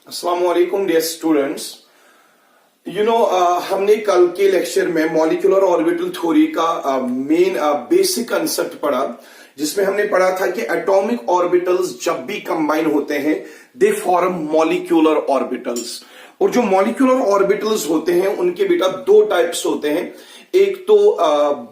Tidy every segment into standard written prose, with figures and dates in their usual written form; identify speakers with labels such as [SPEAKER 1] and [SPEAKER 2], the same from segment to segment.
[SPEAKER 1] अस्सलाम वालेकुम dear students. हमने कल के लेक्चर में मॉलिक्यूलर ऑर्बिटल थ्योरी का मेन बेसिक कंसेप्ट पढ़ा, जिसमें हमने पढ़ा था कि एटॉमिक ऑर्बिटल्स जब भी कंबाइन होते हैं दे फॉर्म मॉलिक्यूलर ऑर्बिटल्स। और जो मॉलिक्यूलर ऑर्बिटल्स होते हैं उनके बेटा दो टाइप्स होते हैं, एक तो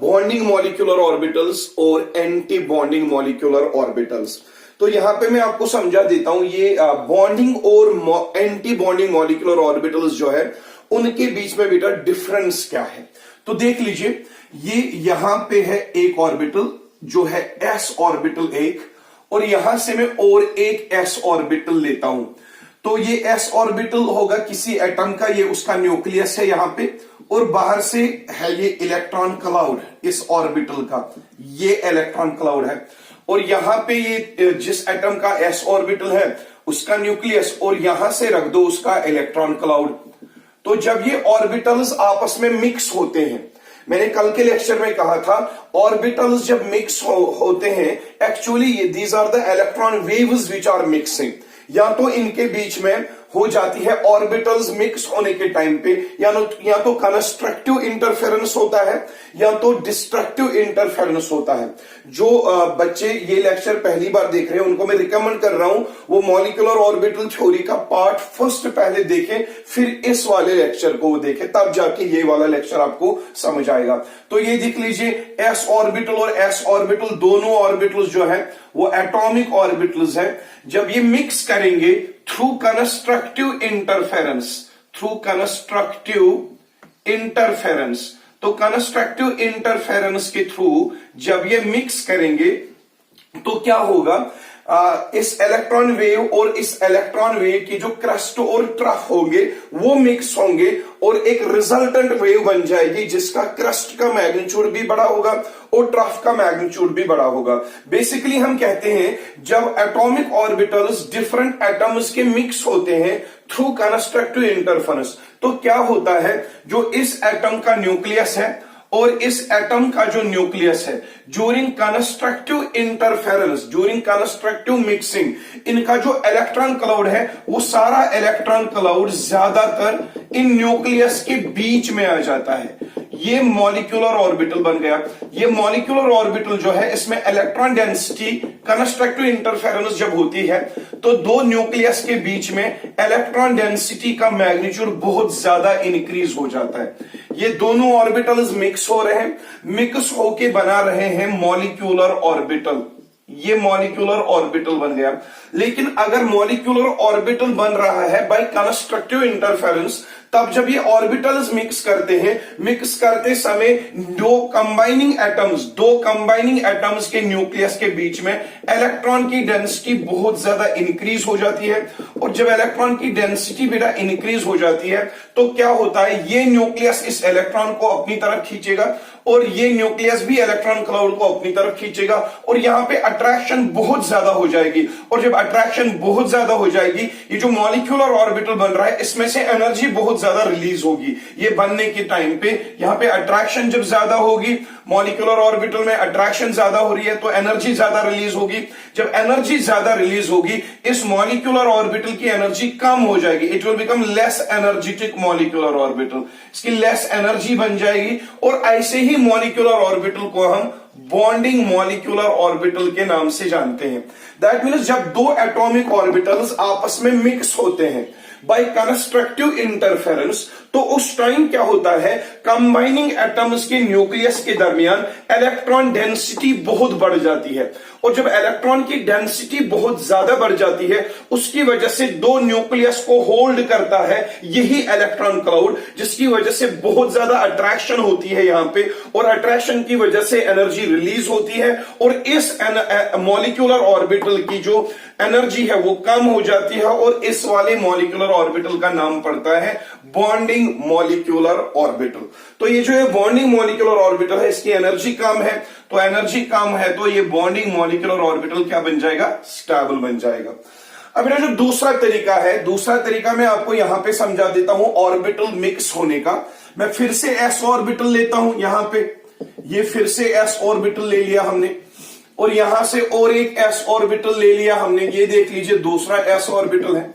[SPEAKER 1] बॉन्डिंग मॉलिक्यूलर ऑर्बिटल्स और एंटी बॉन्डिंग मॉलिक्यूलर ऑर्बिटल्स। तो यहां पे मैं आपको समझा देता हूं ये बॉन्डिंग और एंटी बॉन्डिंग मॉलिक्यूलर ऑर्बिटल्स जो है उनके बीच में बेटा डिफरेंस क्या है। तो देख लीजिए, ये यहां पे है एक ऑर्बिटल जो है एस ऑर्बिटल एक, और यहां से मैं और एक एस ऑर्बिटल लेता हूं। तो ये एस ऑर्बिटल होगा किसी एटम का, ये उसका न्यूक्लियस है यहां पे, और बाहर से है ये इलेक्ट्रॉन क्लाउड इस ऑर्बिटल का, ये इलेक्ट्रॉन क्लाउड है। और यहां पे ये जिस एटम का एस ऑर्बिटल है उसका न्यूक्लियस, और यहां से रख दो उसका इलेक्ट्रॉन क्लाउड। तो जब ये ऑर्बिटल्स आपस में मिक्स होते हैं, मैंने कल के लेक्चर में कहा था ऑर्बिटल्स जब मिक्स होते हैं, actually these are the electron waves which are mixing. या तो इनके बीच में हो जाती है ऑर्बिटल्स मिक्स होने के टाइम पे या तो कंस्ट्रक्टिव इंटरफेरेंस होता है या तो डिस्ट्रक्टिव इंटरफेरेंस होता है। जो बच्चे ये लेक्चर पहली बार देख रहे हैं उनको मैं रिकमेंड कर रहा हूं वो मॉलिक्यूलर ऑर्बिटल थ्योरी का पार्ट फर्स्ट पहले देखें, फिर इस वाले लेक्चर को देखें, तब जाके ये वाला लेक्चर आपको समझ आएगा। तो ये देख लीजिए, एस ऑर्बिटल और एस ऑर्बिटल दोनों ऑर्बिटल्स जो है वो एटॉमिक ऑर्बिटल्स है। जब ये मिक्स करेंगे थ्रू कंस्ट्रक्टिव इंटरफेरेंस, तो कंस्ट्रक्टिव इंटरफेरेंस के थ्रू जब ये मिक्स करेंगे तो क्या होगा, इस इलेक्ट्रॉन वेव और इस इलेक्ट्रॉन वेव की जो क्रस्ट और ट्रफ होंगे वो मिक्स होंगे और एक रिजल्टेंट वेव बन जाएगी जिसका क्रस्ट का मैग्नीट्यूड भी बड़ा होगा और ट्रफ का मैग्नीट्यूड भी बड़ा होगा। बेसिकली हम कहते हैं जब एटॉमिक ऑर्बिटल्स डिफरेंट एटम्स के मिक्स होते हैं थ्रू कंस्ट्रक्टिव इंटरफेरेंस, तो क्या होता है, जो इस एटम का न्यूक्लियस है और इस एटम का जो न्यूक्लियस है, during constructive interference, during constructive mixing, इनका जो इलेक्ट्रॉन क्लाउड है वो सारा इलेक्ट्रॉन क्लाउड ज्यादातर इन न्यूक्लियस के बीच में आ जाता है। ये मॉलिक्यूलर ऑर्बिटल बन गया। ये मॉलिक्यूलर ऑर्बिटल जो है इसमें इलेक्ट्रॉन डेंसिटी कंस्ट्रक्टिव इंटरफेरेंस जब होती है तो दो न्यूक्लियस के बीच में इलेक्ट्रॉन डेंसिटी का मैग्नीट्यूड बहुत ज्यादा इंक्रीज हो जाता है। ये दोनों ऑर्बिटल्स मिक्स हो रहे हैं, मिक्स होके बना रहे हैं मॉलिक्यूलर ऑर्बिटल। ये मॉलिक्यूलर ऑर्बिटल बन गया। लेकिन अगर मॉलिक्यूलर ऑर्बिटल बन रहा है बाय कंस्ट्रक्टिव इंटरफेरेंस, तब जब ये ऑर्बिटल्स मिक्स करते हैं, मिक्स करते समय दो कंबाइनिंग एटम्स के न्यूक्लियस के बीच में इलेक्ट्रॉन की डेंसिटी बहुत ज्यादा इंक्रीज हो जाती है। और जब इलेक्ट्रॉन की डेंसिटी बेटा इंक्रीज हो जाती है तो क्या होता है, ये न्यूक्लियस इस इलेक्ट्रॉन को अपनी तरफ खींचेगा और ये न्यूक्लियस भी इलेक्ट्रॉन क्लाउड को अपनी तरफ खींचेगा और यहां पे अट्रैक्शन बहुत ज्यादा हो जाएगी। और जब अट्रैक्शन बहुत ज्यादा हो जाएगी, ये जो मॉलिक्यूलर ऑर्बिटल बन रहा है इसमें से एनर्जी बहुत ज्यादा रिलीज होगी। ये बनने के टाइम पे यहां पे अट्रैक्शन जब ज्यादा होगी, मॉलिक्यूलर ऑर्बिटल में अट्रैक्शन ज्यादा हो रही है तो एनर्जी ज्यादा रिलीज होगी। जब एनर्जी ज्यादा रिलीज होगी, इस मॉलिक्यूलर ऑर्बिटल की एनर्जी कम हो जाएगी, it will become less energetic molecular orbital, इसकी लेस एनर्जी बन जाएगी। और ऐसे ही मॉलिक्यूलर ऑर्बिटल को हम बॉन्डिंग मॉलिक्यूलर ऑर्बिटल के नाम से जानते हैं। दैट मीन्स जब दो एटॉमिक ऑर्बिटल्स आपस में मिक्स होते हैं बाय कंस्ट्रक्टिव इंटरफेरेंस, तो उस टाइम क्या होता है, कंबाइनिंग एटम्स के न्यूक्लियस के दरमियान इलेक्ट्रॉन डेंसिटी बहुत बढ़ जाती है। और जब इलेक्ट्रॉन की डेंसिटी बहुत ज्यादा बढ़ जाती है उसकी वजह से दो न्यूक्लियस को होल्ड करता है यही इलेक्ट्रॉन क्लाउड, जिसकी वजह से बहुत ज्यादा अट्रैक्शन होती है यहां पे, और अट्रैक्शन की वजह से एनर्जी रिलीज होती है और इस मॉलिक्यूलर ऑर्बिटल की जो एनर्जी है वो कम हो जाती है और इस वाले मॉलिक्यूलर ऑर्बिटल का नाम पड़ता है बॉन्डिंग मॉलिक्यूलर ऑर्बिटल। तो ये जो है बॉन्डिंग मॉलिक्यूलर ऑर्बिटल है, इसकी एनर्जी कम है, तो एनर्जी कम है तो ये बॉन्डिंग मॉलिक्यूलर ऑर्बिटल क्या बन जाएगा, स्टेबल बन जाएगा। अब जो दूसरा तरीका है, दूसरा तरीका मैं आपको यहां पे समझा देता हूं ऑर्बिटल मिक्स होने का। मैं फिर से एस ऑर्बिटल लेता हूं, यहां पे ये फिर से एस ऑर्बिटल ले लिया हमने और यहां से और एक एस ऑर्बिटल ले लिया हमने, ये देख लीजिए दूसरा एस ऑर्बिटल है।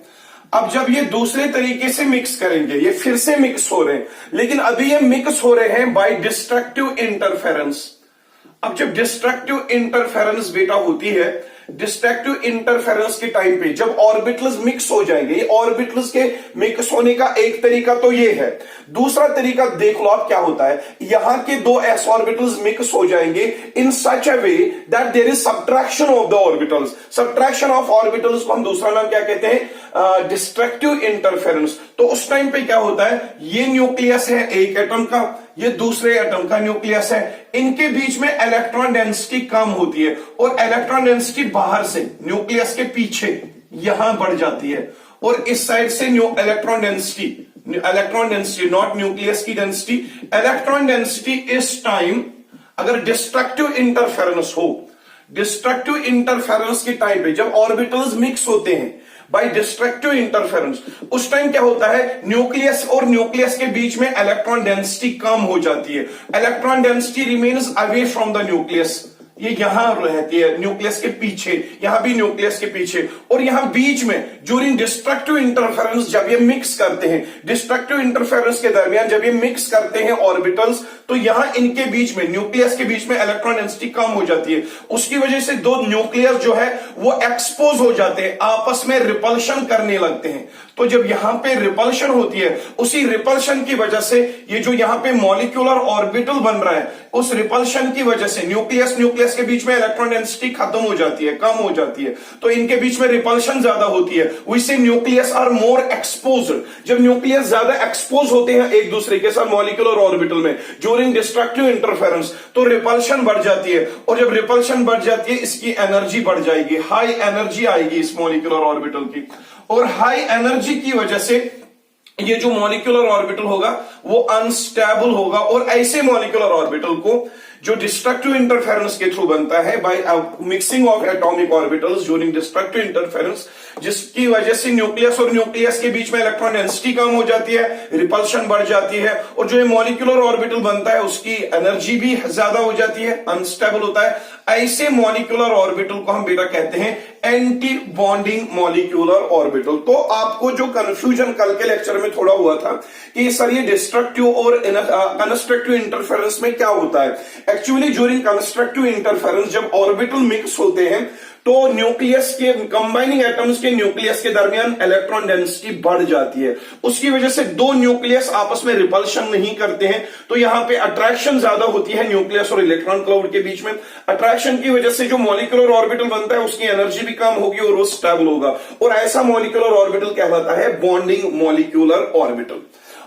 [SPEAKER 1] अब जब ये दूसरे तरीके से मिक्स करेंगे, ये फिर से मिक्स हो रहे हैं, लेकिन अभी ये मिक्स हो रहे हैं बाय डिस्ट्रक्टिव इंटरफेरेंस। अब जब डिस्ट्रक्टिव इंटरफेरेंस बेटा होती है, डिस्ट्रक्टिव इंटरफेरेंस के टाइम पे जब ऑर्बिटल्स मिक्स हो जाएंगे, ऑर्बिटल्स के मिक्स होने का एक तरीका तो ये है। दूसरा तरीका देख लो आप क्या होता है, यहां के दो एस ऑर्बिटल्स मिक्स हो जाएंगे in such a way that there is subtraction of the orbitals. Subtraction of orbitals को हम दूसरा नाम क्या कहते हैं, डिस्ट्रक्टिव इंटरफेरेंस। तो उस टाइम पे क्या होता है, ये न्यूक्लियस है एक एटम का, ये दूसरे एटम का न्यूक्लियस है, इनके बीच में इलेक्ट्रॉन डेंसिटी कम होती है और इलेक्ट्रॉन डेंसिटी बाहर से न्यूक्लियस के पीछे यहां बढ़ जाती है, और इस साइड से इलेक्ट्रॉन डेंसिटी नॉट न्यूक्लियस की डेंसिटी, इलेक्ट्रॉन डेंसिटी इस टाइम अगर डिस्ट्रक्टिव इंटरफेरेंस हो, डिस्ट्रक्टिव इंटरफेरेंस के टाइम पे जब ऑर्बिटल्स मिक्स होते हैं बाय डिस्ट्रक्टिव इंटरफेरेंस, उस टाइम क्या होता है, न्यूक्लियस और न्यूक्लियस के बीच में इलेक्ट्रॉन डेंसिटी कम हो जाती है। Electron density remains away from the nucleus, ये यहां रहती है न्यूक्लियस के पीछे, यहां भी न्यूक्लियस के पीछे, और यहां बीच में ड्यूरिंग डिस्ट्रक्टिव इंटरफेरेंस जब ये मिक्स करते हैं, डिस्ट्रक्टिव इंटरफेरेंस के दरमियान जब ये मिक्स करते हैं ऑर्बिटल्स, तो यहां इनके बीच में न्यूक्लियस के बीच में इलेक्ट्रॉन डेंसिटी कम हो जाती है। उसकी वजह से दो न्यूक्लियस जो है वो एक्सपोज हो जाते हैं, आपस में रिपल्शन करने लगते हैं। तो जब यहां पे रिपल्शन होती है, उसी रिपल्शन की वजह से ये जो यहां पे मॉलिक्यूलर ऑर्बिटल बन रहा है, उस रिपल्शन की वजह से न्यूक्लियस के बीच में इलेक्ट्रॉन डेंसिटी खत्म हो जाती है, कम हो जाती है, तो इनके बीच में रिपल्शन ज्यादा होती है। वी से न्यूक्लियस आर मोर एक्सपोज्ड। जब न्यूक्लियस ज्यादा एक्सपोज होते हैं एक दूसरे के साथ मॉलिक्यूलर ऑर्बिटल में ड्यूरिंग डिस्ट्रक्टिव इंटरफेरेंस, तो रिपल्शन बढ़ जाती है, और जब रिपल्शन बढ़ जाती है इसकी एनर्जी बढ़ जाएगी, हाई एनर्जी आएगी इस मॉलिक्यूलर ऑर्बिटल की, और हाई एनर्जी की वजह से ये जो मॉलिक्यूलर ऑर्बिटल होगा वो अनस्टेबल होगा, और ऐसे मॉलिक्यूलर ऑर्बिटल को जो डिस्ट्रक्टिव इंटरफेरेंस के थ्रू बनता है by mixing of atomic orbitals during destructive interference, जिसकी वजह से न्यूक्लियस और न्यूक्लियस के बीच में इलेक्ट्रॉन डेंसिटी कम हो जाती है, रिपल्शन बढ़ जाती है, और जो ये मॉलिक्यूलर ऑर्बिटल बनता है उसकी एनर्जी भी ज्यादा हो जाती है, अनस्टेबल होता है। ऐसे मॉलिक्यूलर ऑर्बिटल को हम बेटा कहते हैं एंटी बॉन्डिंग मॉलिक्यूलर ऑर्बिटल। तो आपको जो कंफ्यूजन कल के लेक्चर में थोड़ा हुआ था कि सर ये डिस्ट्रक्टिव और कंस्ट्रक्टिव इंटरफेरेंस में क्या होता है, एक्चुअली ड्यूरिंग कंस्ट्रक्टिव इंटरफेरेंस जब ऑर्बिटल मिक्स होते हैं तो न्यूक्लियस के कंबाइनिंग एटम्स के न्यूक्लियस के दरमियान इलेक्ट्रॉन डेंसिटी बढ़ जाती है, उसकी वजह से दो न्यूक्लियस आपस में रिपल्शन नहीं करते हैं, तो यहां पे अट्रैक्शन ज्यादा होती है न्यूक्लियस और इलेक्ट्रॉन क्लाउड के बीच में। अट्रैक्शन की वजह से जो मॉलिक्यूलर ऑर्बिटल बनता है उसकी एनर्जी भी कम होगी और वो स्टेबल होगा, और ऐसा मॉलिक्यूलर ऑर्बिटल कहलाता है बॉन्डिंग मॉलिक्यूलर ऑर्बिटल।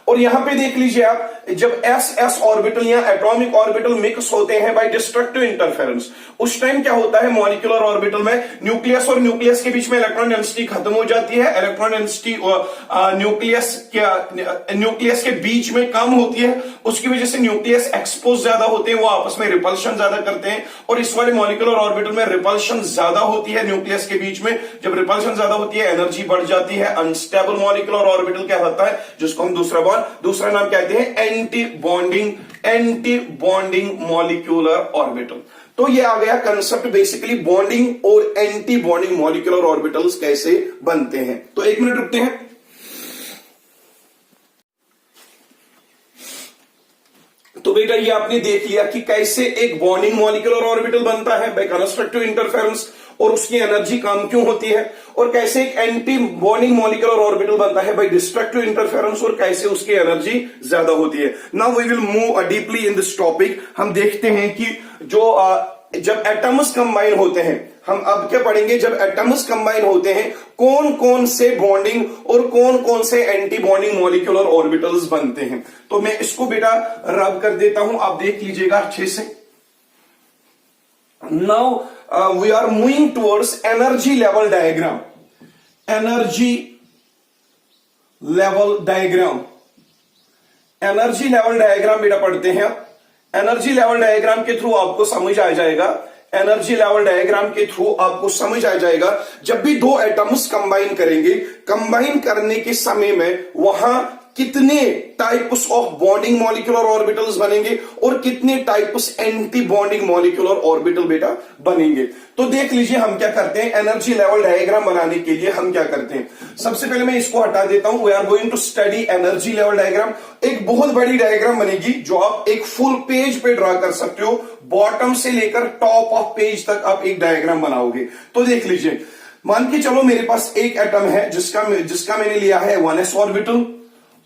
[SPEAKER 1] और यहां पे देख लीजिए आप, जब एस ऑर्बिटल या एटॉमिक ऑर्बिटल मिक्स होते हैं बाय डिस्ट्रक्टिव इंटरफेरेंस, उस टाइम क्या होता है, मॉलिक्यूलर ऑर्बिटल में न्यूक्लियस और न्यूक्लियस के बीच में इलेक्ट्रॉन डेंसिटी खत्म हो जाती है, इलेक्ट्रॉन डेंसिटी न्यूक्लियस के बीच में कम होती है, उसकी वजह से न्यूक्लियस एक्सपोज ज्यादा होते हैं, वो आपस में रिपल्शन ज्यादा करते हैं, और इस वाले मॉलिक्यूलर ऑर्बिटल में रिपल्शन ज्यादा होती है न्यूक्लियस के बीच में। जब रिपल्शन ज्यादा होती है एनर्जी बढ़ जाती है, अनस्टेबल मॉलिक्यूलर ऑर्बिटल कहलाता है, जिसको हम दूसरा नाम कहते हैं एंटी बॉन्डिंग मॉलिक्यूलर ऑर्बिटल। तो ये आ गया कंसेप्ट, बेसिकली बॉन्डिंग और एंटी बॉन्डिंग मॉलिक्यूलर ऑर्बिटल्स कैसे बनते हैं। तो एक मिनट रुकते हैं। तो बेटा ये आपने देख लिया कि कैसे एक बॉन्डिंग मॉलिक्यूलर ऑर्बिटल बनता है बाय कंस्ट्रक्टिव इंटरफेरेंस, और उसकी एनर्जी कम क्यों होती है, और कैसे एक एंटी बॉन्डिंग मॉलिक्यूलर ऑर्बिटल बनता है बाय डिस्ट्रक्टिव इंटरफेरेंस, और कैसे उसकी एनर्जी ज्यादा होती है। Now we will move deeply in this topic. हम देखते हैं कि जो जब एटम्स कंबाइन होते हैं, हम अब क्या पढ़ेंगे, जब एटम्स कंबाइन होते हैं कौन कौन से बॉन्डिंग और कौन कौन से एंटी बॉन्डिंग मॉलिक्यूलर ऑर्बिटल्स बनते हैं। तो मैं इसको बेटा रब कर देता हूं, आप देख लीजिएगा अच्छे से। Now we are moving towards energy level diagram. Energy level diagram बेटा पढ़ते हैं। एनर्जी लेवल डायग्राम के थ्रू आपको समझ आ जाएगा, एनर्जी लेवल डायग्राम के थ्रू आपको समझ आ जाएगा, जब भी दो एटम्स कंबाइन करेंगे, कंबाइन करने के समय में वहां कितने types of bonding molecular orbitals बनेंगे और कितने types anti bonding molecular orbital बेटा बनेंगे। तो देख लीजिए हम क्या करते हैं, एनर्जी लेवल डायग्राम बनाने के लिए हम क्या करते हैं, सबसे पहले मैं इसको हटा देता हूं। We are going to study energy level diagram. एक बहुत बड़ी डायग्राम बनेगी जो आप एक फुल पेज पे ड्रा कर सकते हो, बॉटम से लेकर टॉप ऑफ पेज तक आप एक डायग्राम बनाओगे। तो देख लीजिए, मान के चलो मेरे पास एक एटम है जिसका मैंने लिया है 1s ऑर्बिटल,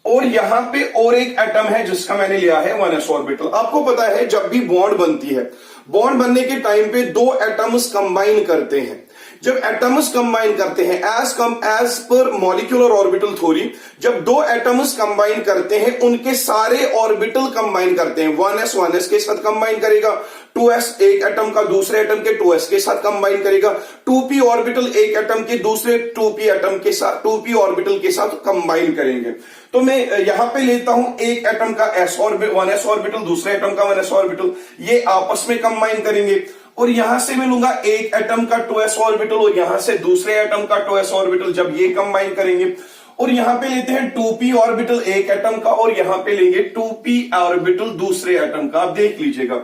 [SPEAKER 1] और यहां पे और एक एटम है जिसका मैंने लिया है 1s ऑर्बिटल। आपको पता है जब भी बॉन्ड बनती है, बॉन्ड बनने के टाइम पे दो एटम्स कंबाइन करते हैं। जब एटम्स कंबाइन करते हैं as per molecular orbital theory, जब दो एटम्स कंबाइन करते हैं उनके सारे ऑर्बिटल कंबाइन करते हैं। 1s के साथ कंबाइन करेगा, 2s एक एटम का दूसरे एटम के 2s के साथ कंबाइन करेगा, 2p ऑर्बिटल एक एटम के दूसरे 2p एटम के साथ 2p ऑर्बिटल के साथ कंबाइन करेंगे। तो मैं यहां पे लेता हूं एक एटम का 1s ऑर्बिटल, दूसरे एटम का 1s ऑर्बिटल, ये आपस में कंबाइन करेंगे। और यहां से मैं लूंगा एक एटम का 2s ऑर्बिटल और यहां से दूसरे एटम का 2s ऑर्बिटल, जब ये कंबाइन करेंगे। और यहां पे लेते हैं 2p ऑर्बिटल एक एटम का और यहां पे लेंगे 2p ऑर्बिटल दूसरे एटम का। आप देख लीजिएगा,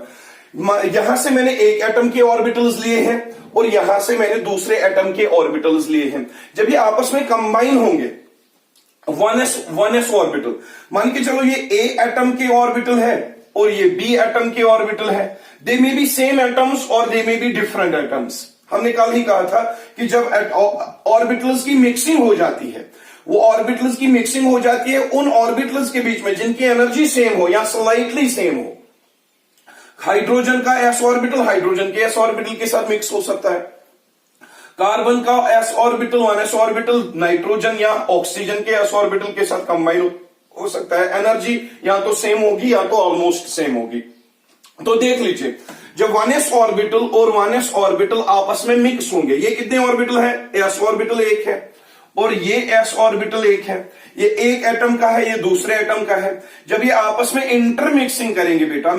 [SPEAKER 1] यहां से मैंने एक एटम के ऑर्बिटल्स लिए हैं और यहां से मैंने दूसरे एटम के ऑर्बिटल्स लिए हैं। जब ये आपस में कंबाइन होंगे 1s ऑर्बिटल, मान के चलो ये A एटम के ऑर्बिटल है और ये B एटम के ऑर्बिटल है। दे मे बी सेम एटम्स और दे मे बी डिफरेंट एटम्स। हमने कल ही कहा था कि जब ऑर्बिटल्स की मिक्सिंग हो जाती है, वो ऑर्बिटल्स की मिक्सिंग हो जाती है उन ऑर्बिटल्स के बीच में जिनकी एनर्जी सेम हो या स्लाइटली सेम हो। हाइड्रोजन का s ऑर्बिटल हाइड्रोजन के s ऑर्बिटल के साथ मिक्स हो सकता है, कार्बन का s orbital 1s orbital nitrogen या ऑक्सीजन के s ऑर्बिटल के साथ कंबाइन हो सकता है। एनर्जी या तो सेम होगी या तो ऑलमोस्ट सेम होगी। तो देख लीजिए, जब 1s ऑर्बिटल और 1s ऑर्बिटल आपस में मिक्स होंगे, ये कितने ऑर्बिटल है, s ऑर्बिटल एक है और ये s ऑर्बिटल एक है, ये एक एटम का है, ये दूसरे एटम का है। जब ये आपस में इंटरमिक्सिंग करेंगे बेटा,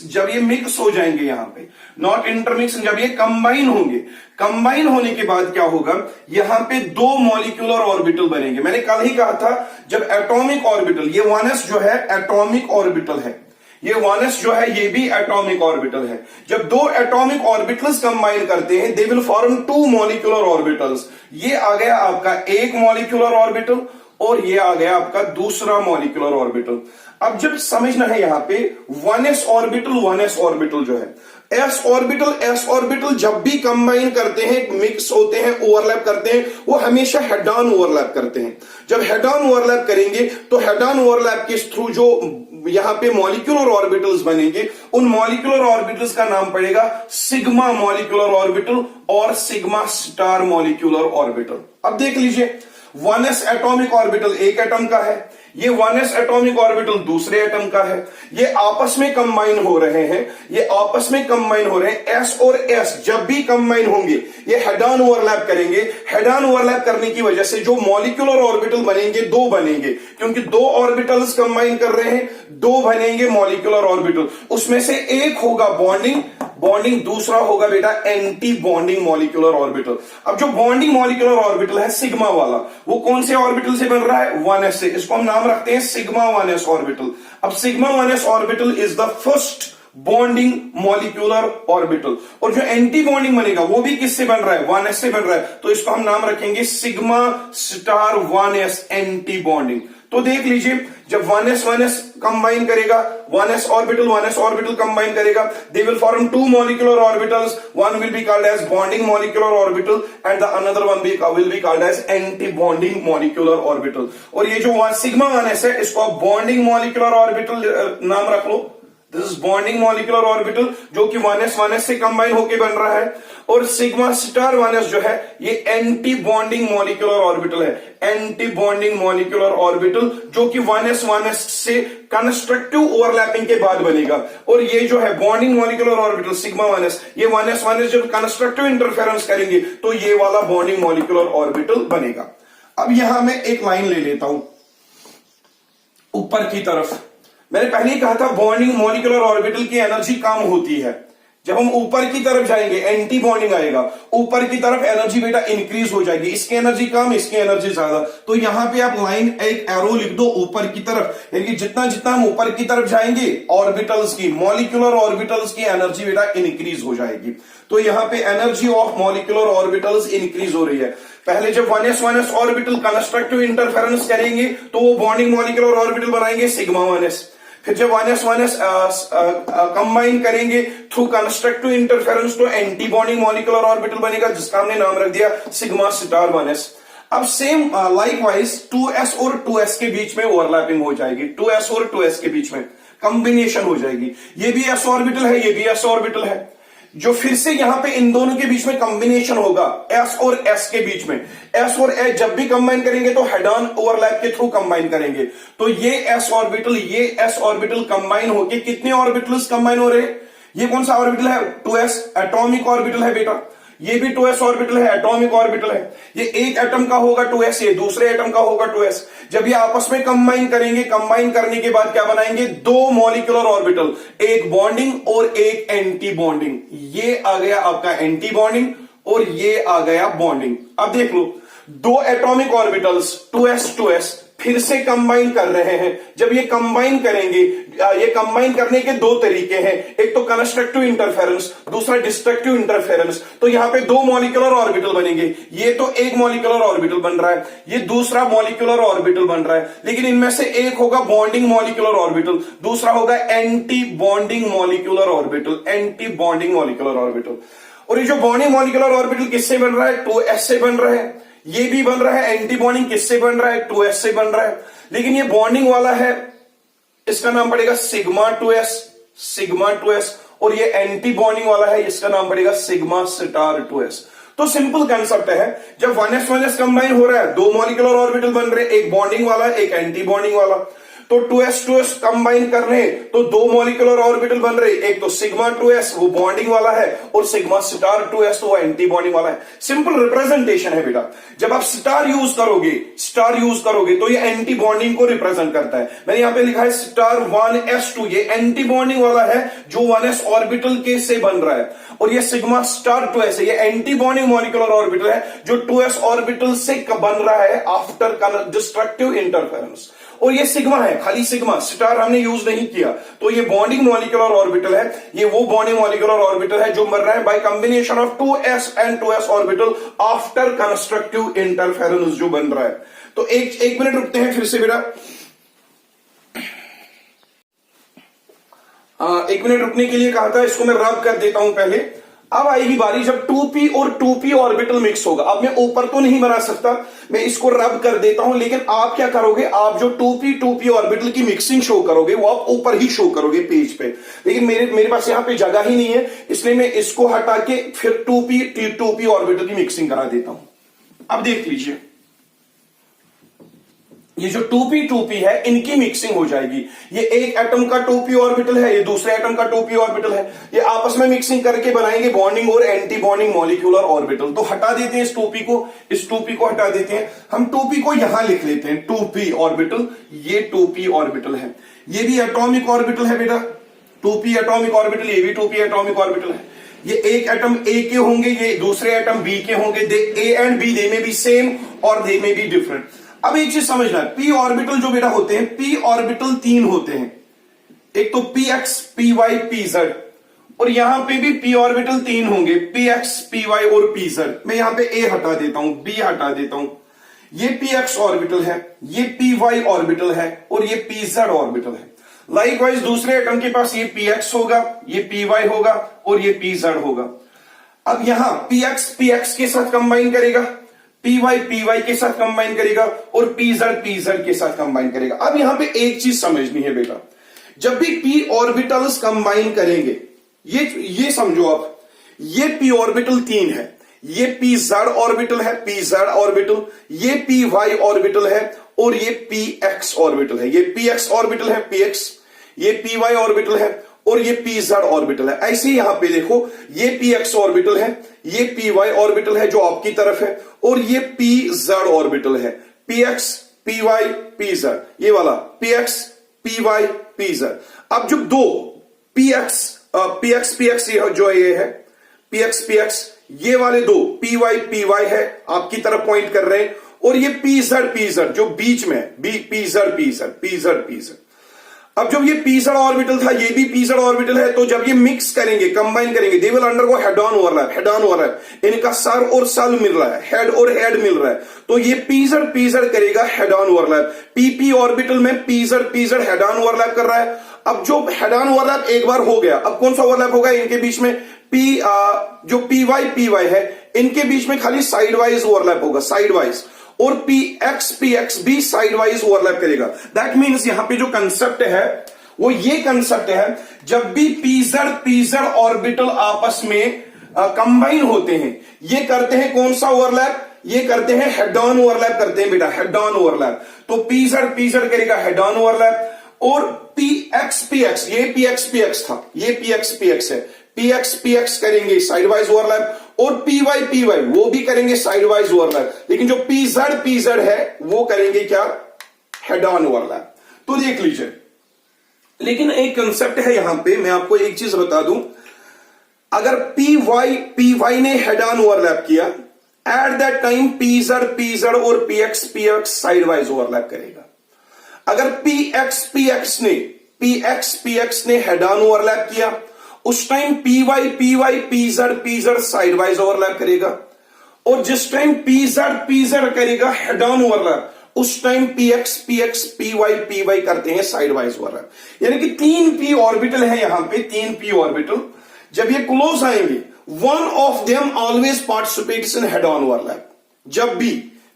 [SPEAKER 1] जब ये मिक्स हो जाएंगे, यहां पे नॉट इंटरमिक्सिंग, जब ये कंबाइन होंगे, कंबाइन होने के बाद क्या होगा, यहां पे दो मॉलिक्यूलर ऑर्बिटल बनेंगे। मैंने कल ही कहा था जब एटॉमिक ऑर्बिटल, ये 1s जो है एटॉमिक ऑर्बिटल है, ये 1s जो है ये भी एटॉमिक ऑर्बिटल है। जब दो एटॉमिक ऑर्बिटल्स कंबाइन करते हैं, they will form two molecular orbitals. ये आ गया आपका एक मॉलिक्यूलर ऑर्बिटल और ये आ गया आपका दूसरा मॉलिक्यूलर ऑर्बिटल। अब जब समझना है यहां पे 1s ऑर्बिटल जो है, s ऑर्बिटल जब भी कंबाइन करते हैं, मिक्स होते हैं, ओवरलैप करते हैं, वो हमेशा हेड ऑन ओवरलैप करते हैं। जब हेड ऑन ओवरलैप करेंगे तो हेड ऑन ओवरलैप के थ्रू जो यहां पे मॉलिक्यूलर ऑर्बिटल्स बनेंगे, उन मॉलिक्यूलर ऑर्बिटल्स का नाम पड़ेगा सिग्मा मॉलिक्यूलर ऑर्बिटल और सिग्मा स्टार मॉलिक्यूलर ऑर्बिटल। अब देख लीजिए, 1s एटॉमिक ऑर्बिटल एक एटम का है, ये 1s एटॉमिक ऑर्बिटल दूसरे एटम का है, ये आपस में कंबाइन हो रहे हैं, ये आपस में कंबाइन हो रहे हैं। s और s जब भी कंबाइन होंगे ये हेड ऑन ओवरलैप करेंगे। हेड ऑन ओवरलैप करने की वजह से जो मॉलिक्यूलर ऑर्बिटल बनेंगे, दो बनेंगे, क्योंकि दो ऑर्बिटल्स कंबाइन कर रहे हैं, दो बनेंगे मॉलिक्यूलर ऑर्बिटल। उसमें से एक होगा बॉन्डिंग, दूसरा होगा बेटा एंटी बॉन्डिंग मॉलिक्यूलर ऑर्बिटल। अब जो बॉन्डिंग मॉलिक्यूलर ऑर्बिटल है सिग्मा वाला, वो कौन से ऑर्बिटल से बन रहा है, 1s से। इसको हम नाम रखते हैं सिग्मा 1s ऑर्बिटल। अब sigma 1s orbital is the first bonding molecular orbital. और जो एंटी बॉन्डिंग बनेगा वो भी किससे बन रहा है, 1s से बन रहा है, तो इसको हम नाम रखेंगे sigma star 1s anti bonding. तो देख लीजिए, जब 1s कंबाइन करेगा, 1s ऑर्बिटल कंबाइन करेगा, they will form two molecular orbitals, one will be called as bonding molecular orbital and the another one will be called as anti bonding molecular orbital. और ये जो sigma 1s है, इसको आप bonding molecular orbital नाम रख लो। This is bonding molecular orbital जो कि 1s से कंबाइन होकर बन रहा है। और सिग्मा स्टार 1s जो है ये एंटी बॉन्डिंग मॉलिक्यूलर ऑर्बिटल है, एंटी बॉन्डिंग मॉलिक्यूलर ऑर्बिटल जो कि 1s से कंस्ट्रक्टिव ओवरलैपिंग के बाद बनेगा। और ये जो है bonding molecular orbital sigma 1s, ये 1s जब कंस्ट्रक्टिव इंटरफेरेंस करेंगे तो ये वाला बॉन्डिंग मॉलिक्यूलर ऑर्बिटल बनेगा। अब यहां मैं एक लाइन ले लेता हूं ऊपर की तरफ। मैंने पहले ही कहा था बॉन्डिंग मॉलिक्यूलर ऑर्बिटल की एनर्जी कम होती है। जब हम ऊपर की तरफ जाएंगे एंटी बॉन्डिंग आएगा, ऊपर की तरफ एनर्जी बेटा इंक्रीज हो जाएगी, इसकी एनर्जी कम इसकी एनर्जी ज्यादा। तो यहां पे आप लाइन एक एरो लिख दो ऊपर की तरफ, यानी जितना जितना हम ऊपर की तरफ जाएंगे ऑर्बिटल्स की, मॉलिक्यूलर ऑर्बिटल्स की एनर्जी बेटा इंक्रीज हो जाएगी। तो यहां पे energy of molecular orbitals increase हो रही है। पहले जब 1s ऑर्बिटल कंस्ट्रक्टिव इंटरफेरेंस करेंगे तो वो बॉन्डिंग मॉलिक्यूलर ऑर्बिटल बनाएंगे सिग्मा 1s। फिर जब 1s कंबाइन करेंगे थ्रू कंस्ट्रक्टिव इंटरफेरेंस तो एंटी बॉन्डिंग मॉलिक्यूलर ऑर्बिटल बनेगा, जिसका हमने नाम रख दिया सिग्मा स्टार 1s। अब सेम लाइकवाइज 2s और 2s के बीच में ओवरलैपिंग हो जाएगी, 2s और 2s के बीच में कॉम्बिनेशन हो जाएगी। ये भी s ऑर्बिटल है, ये भी s ऑर्बिटल है, जो फिर से यहां पे इन दोनों के बीच में कॉम्बिनेशन होगा s और s के बीच में। s और s जब भी कंबाइन करेंगे तो हेड ऑन ओवरलैप के थ्रू कंबाइन करेंगे। तो ये s ऑर्बिटल ये s ऑर्बिटल कंबाइन होके कितने ऑर्बिटल्स कंबाइन हो रहे हैं? ये कौन सा ऑर्बिटल है? 2s एटॉमिक ऑर्बिटल है बेटा, ये भी 2s ऑर्बिटल है, एटॉमिक ऑर्बिटल है। ये एक एटम का होगा 2s, ये दूसरे एटम का होगा 2s। जब ये आपस में कंबाइन करेंगे, कंबाइन करने के बाद क्या बनाएंगे? दो मॉलिक्यूलर ऑर्बिटल, एक बॉन्डिंग और एक एंटी बॉन्डिंग। ये आ गया आपका एंटी बॉन्डिंग और ये आ गया बॉन्डिंग। अब देख लो, दो एटॉमिक ऑर्बिटल्स 2s 2s फिर से कंबाइन कर रहे हैं। जब ये कंबाइन करेंगे, ये कंबाइन करने के दो तरीके हैं, एक तो कंस्ट्रक्टिव इंटरफेरेंस, दूसरा डिस्ट्रक्टिव इंटरफेरेंस। तो यहां पे दो मॉलिक्यूलर ऑर्बिटल बनेंगे, ये तो एक मॉलिक्यूलर ऑर्बिटल बन रहा है, ये दूसरा मॉलिक्यूलर ऑर्बिटल बन रहा है, लेकिन इनमें से एक होगा बॉन्डिंग मॉलिक्यूलर ऑर्बिटल, दूसरा होगा anti bonding molecular orbital, anti bonding molecular orbital. और ये जो बॉन्डिंग मॉलिक्यूलर ऑर्बिटल किससे बन रहा है? 2s से बन रहा है। ये भी बन रहा है एंटी बॉन्डिंग किससे बन रहा है? 2s से बन रहा है। लेकिन ये बॉन्डिंग वाला है, इसका नाम पड़ेगा सिग्मा 2s, सिग्मा 2s। और ये एंटी बॉन्डिंग वाला है, इसका नाम पड़ेगा सिग्मा स्टार 2s। तो सिंपल कंसेप्ट है, जब 1s कंबाइन हो रहा है, दो मॉलिक्यूलर ऑर्बिटल बन रहे, एक बॉन्डिंग वाला एक एंटी बॉन्डिंग वाला। तो 2s कंबाइन कर रहे हैं तो दो मॉलिक्यूलर ऑर्बिटल बन रहे, एक तो सिग्मा 2s वो बॉन्डिंग वाला है और सिग्मा स्टार 2s तो वो एंटी बॉन्डिंग वाला है। सिंपल रिप्रेजेंटेशन है बेटा। जब आप स्टार यूज करोगे तो ये एंटी बॉन्डिंग को रिप्रेजेंट करता है। मैंने यहां पे लिखा है स्टार 1s2, ये एंटी बॉन्डिंग वाला है जो 1s ऑर्बिटल के से बन रहा है, और ये सिग्मा स्टार 2s है, ये एंटी बॉन्डिंग मॉलिक्यूलर ऑर्बिटल है जो 2s ऑर्बिटल से बन रहा है आफ्टर डिस्ट्रक्टिव इंटरफेरेंस। और ये सिग्मा है, खाली सिग्मा, स्टार हमने यूज नहीं किया। तो ये बॉन्डिंग मॉलिक्यूलर ऑर्बिटल है, ये वो बॉन्डिंग मॉलिक्यूलर ऑर्बिटल है जो बन रहा है bye combination of 2s and 2s orbital after constructive interference जो बन रहा है। तो एक मिनट रुकते हैं फिर से बेटा, एक मिनट रुकने के लिए कहा था, इसको मैं रब कर देता हूं पहले। अब आएगी बारी जब 2p और 2p ऑर्बिटल मिक्स होगा। अब मैं ऊपर तो नहीं बना सकता, मैं इसको रब कर देता हूं, लेकिन आप क्या करोगे, आप जो 2p ऑर्बिटल की मिक्सिंग शो करोगे वो आप ऊपर ही शो करोगे पेज पे। लेकिन मेरे पास यहां पे जगह ही नहीं है, इसलिए मैं इसको हटा के फिर 2p ऑर्बिटल की मिक्सिंग करा देता हूं। अब देख लीजिए, ये जो 2p है इनकी मिक्सिंग हो जाएगी। ये एक एटम का 2p ऑर्बिटल है, ये दूसरे एटम का 2p ऑर्बिटल है, ये आपस में मिक्सिंग करके बनाएंगे बॉन्डिंग और एंटी बॉन्डिंग मॉलिक्यूलर ऑर्बिटल। तो हटा देते हैं इस 2p को, इस 2p को हटा देते हैं। हम 2p को यहां लिख लेते हैं 2p ऑर्बिटल, ये 2p ऑर्बिटल है, ये भी एटॉमिक ऑर्बिटल है बेटा, 2p एटॉमिक ऑर्बिटल, ये भी 2p एटॉमिक ऑर्बिटल है। ये एक एटम ए के होंगे, ये दूसरे एटम बी के होंगे, दे ए एंड बी दे में बी सेम और दे में बी डिफरेंट। अब एक चीज समझना है, p ऑर्बिटल जो बेटा होते हैं, p ऑर्बिटल 3 होते हैं, एक तो px py pz, और यहां पे भी p ऑर्बिटल 3 होंगे, px py और pz। मैं यहां पे a हटा देता हूं, b हटा देता हूं, ये px ऑर्बिटल है, ये py ऑर्बिटल है और ये pz ऑर्बिटल है। लाइकवाइज दूसरे एटम के पास ये px होगा, ये py होगा और ये pz होगा। अब यहां px के साथ कंबाइन करेगा, py के साथ कंबाइन करेगा और pz के साथ कंबाइन करेगा। अब यहां पे एक चीज समझनी है बेटा, जब भी p ऑर्बिटल्स कंबाइन करेंगे, ये समझो आप, ये p ऑर्बिटल 3 है, ये pz ऑर्बिटल है, pz ऑर्बिटल, ये py ऑर्बिटल है और ये px ऑर्बिटल है, ये px ऑर्बिटल है, px, ये py ऑर्बिटल है और ये pz ऑर्बिटल है। ऐसे यहां पे देखो, ये px ऑर्बिटल है, ये py ऑर्बिटल है जो आपकी तरफ है और ये pz ऑर्बिटल है, px py pz, ये वाला px py pz। अब जब दो px पीएक्स जो ये है पीएक्स ये वाले दो पी वाई है आपकी तरफ पॉइंट कर रहे हैं, और ये पीजड जो बीच में है पीजड। अब जब ये पीजड ऑर्बिटल था ये भी पीजड ऑर्बिटल है, तो जब ये मिक्स करेंगे कंबाइन करेंगे they will undergo head on overlap. इनका सर और सल मिल रहा है, हेड और हेड मिल रहा है, तो ये पीजड करेगा head on overlap. P orbital में पीजड हेड ऑन ओवरलैप कर रहा है। अब जो हेड ऑन ओवरलैप एक बार हो गया, अब कौन सा ओवरलैप होगा इनके बीच में? जो पी वाई है इनके बीच में खाली साइड वाइज ओवरलैप होगा, साइड वाइज, और पीएक्स भी साइड वाइज ओवरलैप करेगा। दैट मीन्स यहां पे जो कंसेप्ट है वो ये कंसेप्ट है, जब भी पीजड ऑर्बिटल आपस में कंबाइन होते हैं ये करते हैं कौन सा ओवरलैप? ये करते हैं हेड ऑन ओवरलैप करते हैं बेटा, हेड ऑन ओवरलैप। तो पीजड करेगा हेड ऑन ओवरलैप, और पीएक्स ये पीएक्स था, ये पीएक्स है, पीएक्स करेंगे साइड वाइज ओवरलैप, और पी वाई वो भी करेंगे साइड वाइज ओवरलैप, लेकिन जो पीजड है वो करेंगे क्या? Head on overlap. तो देख लीजिए, लेकिन एक कंसेप्ट है यहां पे, मैं आपको एक चीज बता दूं, अगर पी वाई ने हेड ऑन ओवरलैप किया एट दैट टाइम पीजड और पीएक्स साइड वाइज ओवरलैप करेगा। अगर पीएक्स ने हेड ऑन ओवरलैप किया उस time p y p z side wise overlap करेगा, और जिस टाइम पीजड करेगा हेड ऑन ओवरलैप उस टाइम पीएक्स पी वाई करते हैं साइड वाइज ओवरलैप। यानी कि 3 पी ऑर्बिटल है यहां पे, 3 पी ऑर्बिटल जब ये क्लोज आएंगे one of them always participates in head on overlap. जब भी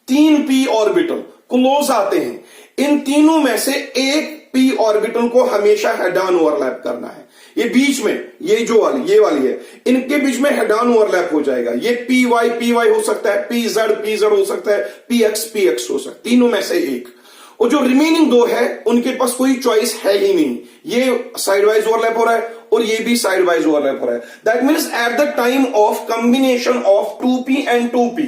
[SPEAKER 1] 3 पी ऑर्बिटल क्लोज आते हैं इन तीनों में से एक पी ऑर्बिटल को हमेशा हेड ऑन ओवरलैप करना है। ये बीच में ये वाली है, इनके बीच में हेड ऑन ओवरलैप हो जाएगा। ये पी वाई हो सकता है, पीजड हो सकता है, पीएक्स हो सकता है, तीनों में से एक। और जो रिमेनिंग 2 है उनके पास कोई चॉइस है ही नहीं, ये साइड वाइज ओवरलैप हो रहा है और ये भी साइड वाइज ओवरलैप हो रहा है। That means at the time of combination of 2p and 2p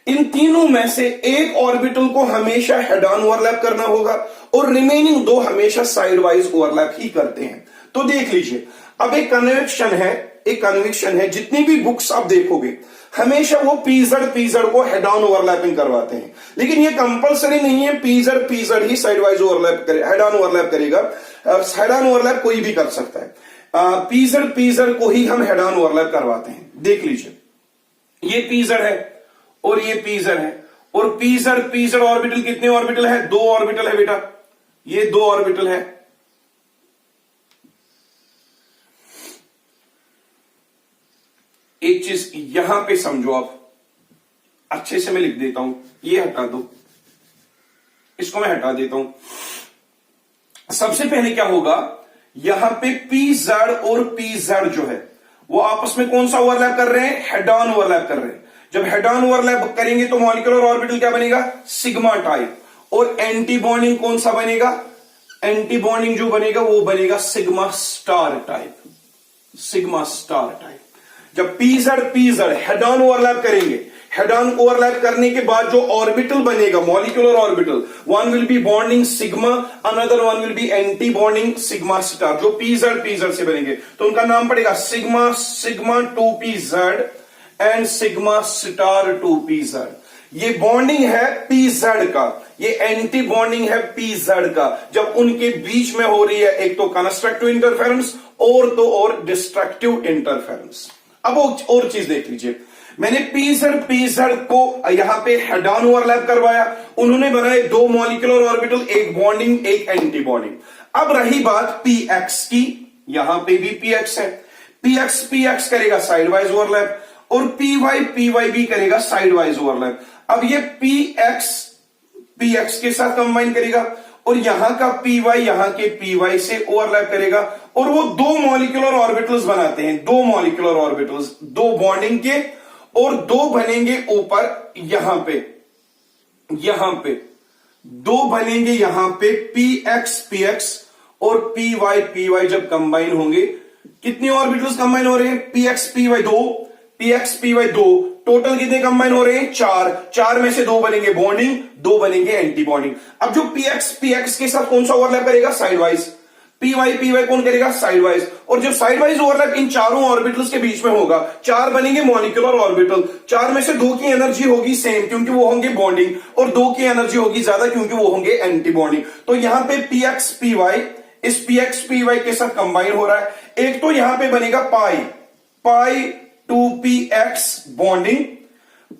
[SPEAKER 1] इन तीनों में से एक ऑर्बिटल को हमेशा हेड ऑन ओवरलैप करना होगा, और रिमेनिंग 2 हमेशा साइड वाइज ओवरलैप ही करते हैं। तो देख लीजिए, अब एक कन्विक्शन है, जितनी भी बुक्स आप देखोगे हमेशा वो पीजड को हेड ऑन ओवरलैपिंग करवाते हैं, लेकिन ये कंपलसरी नहीं है पीजड ही साइड वाइज ओवरलैप करे, हेड ऑन ओवरलैप करेगा। हेड ऑन ओवरलैप कोई भी कर सकता है, पीजड को ही हम हेड ऑन ओवरलैप करवाते हैं। देख लीजिए, ये पीजड है और ये पीजड है, और पीजड ऑर्बिटल कितने ऑर्बिटल है? 2 ऑर्बिटल है बेटा, ये 2 ऑर्बिटल है। एक चीज यहां पे समझो आप, अच्छे से मैं लिख देता हूं, ये हटा दो, इसको मैं हटा देता हूं। सबसे पहले क्या होगा, यहां पे पीजड और पीजड जो है वो आपस में कौन सा ओवरलैप कर रहे हैं? हेड ऑन ओवरलैप कर रहे हैं। जब हेड ऑन ओवरलैप करेंगे तो मॉलिक्यूलर ऑर्बिटल क्या बनेगा? Sigma type. और एंटी बॉन्डिंग कौन सा बनेगा? एंटी बॉन्डिंग जो बनेगा वो बनेगा sigma star type, sigma star type. जब पीजड हेड ऑन ओवरलैप करेंगे, हेड ऑन ओवरलैप करने के बाद जो ऑर्बिटल बनेगा molecular orbital, one will B bonding sigma, another one will B anti bonding sigma star, जो पीजड से बनेंगे तो उनका नाम पड़ेगा sigma 2pz and sigma star 2pz। ये बॉन्डिंग है पीजड का, ये एंटी बॉन्डिंग है पीजड का। जब उनके बीच में हो रही है एक तो कंस्ट्रक्टिव इंटरफेरेंस और डिस्ट्रक्टिव इंटरफेरेंस। अब और चीज देख लीजिए, मैंने पीजड को यहां पे हेड ऑन ओवरलैप करवाया, उन्होंने बनाए 2 मॉलिक्यूलर ऑर्बिटल, एक बॉन्डिंग एक एंटी बॉन्डिंग। अब रही बात पीएक्स की, यहां पे भी पीएक्स है, पीएक्स करेगा साइड वाइज ओवरलैप, और पीवाई भी करेगा साइड वाइज ओवरलैप। अब ये पीएक्स के साथ कंबाइन करेगा, और यहां का पीवाई यहां के पीवाई से ओवरलैप करेगा, और वो 2 मॉलिक्यूलर ऑर्बिटल्स बनाते हैं, 2 मॉलिक्यूलर ऑर्बिटल्स, 2 बॉन्डिंग के, और 2 बनेंगे ऊपर यहां पे 2 बनेंगे यहां पे पीएक्स और पीवाई जब कंबाइन होंगे, कितने ऑर्बिटल्स कंबाइन हो रहे हैं? पीएक्स पीवाई 2, टोटल कितने कंबाइन हो रहे हैं? 4 में से 2 बनेंगे बॉन्डिंग, 2 बनेंगे एंटी बॉन्डिंग। अब जो पीएक्स के साथ कौन सा ओवरलैप करेगा? Side wise. पी वाई कौन करेगा? Side wise. और जब साइड वाइज ओवरलैप इन चारों ऑर्बिटल्स के बीच में होगा, चार बनेंगे मॉलिक्यूलर ऑर्बिटल। चार में से दो की एनर्जी होगी सेम क्योंकि वो होंगे बॉन्डिंग, और दो की एनर्जी होगी ज्यादा क्योंकि वो होंगे एंटी बॉन्डिंग। तो यहां पे पीएक्स पी वाई इस पीएक्स पी वाई के साथ कंबाइन हो रहा है। एक तो यहां पे बनेगा पाई 2px बॉन्डिंग,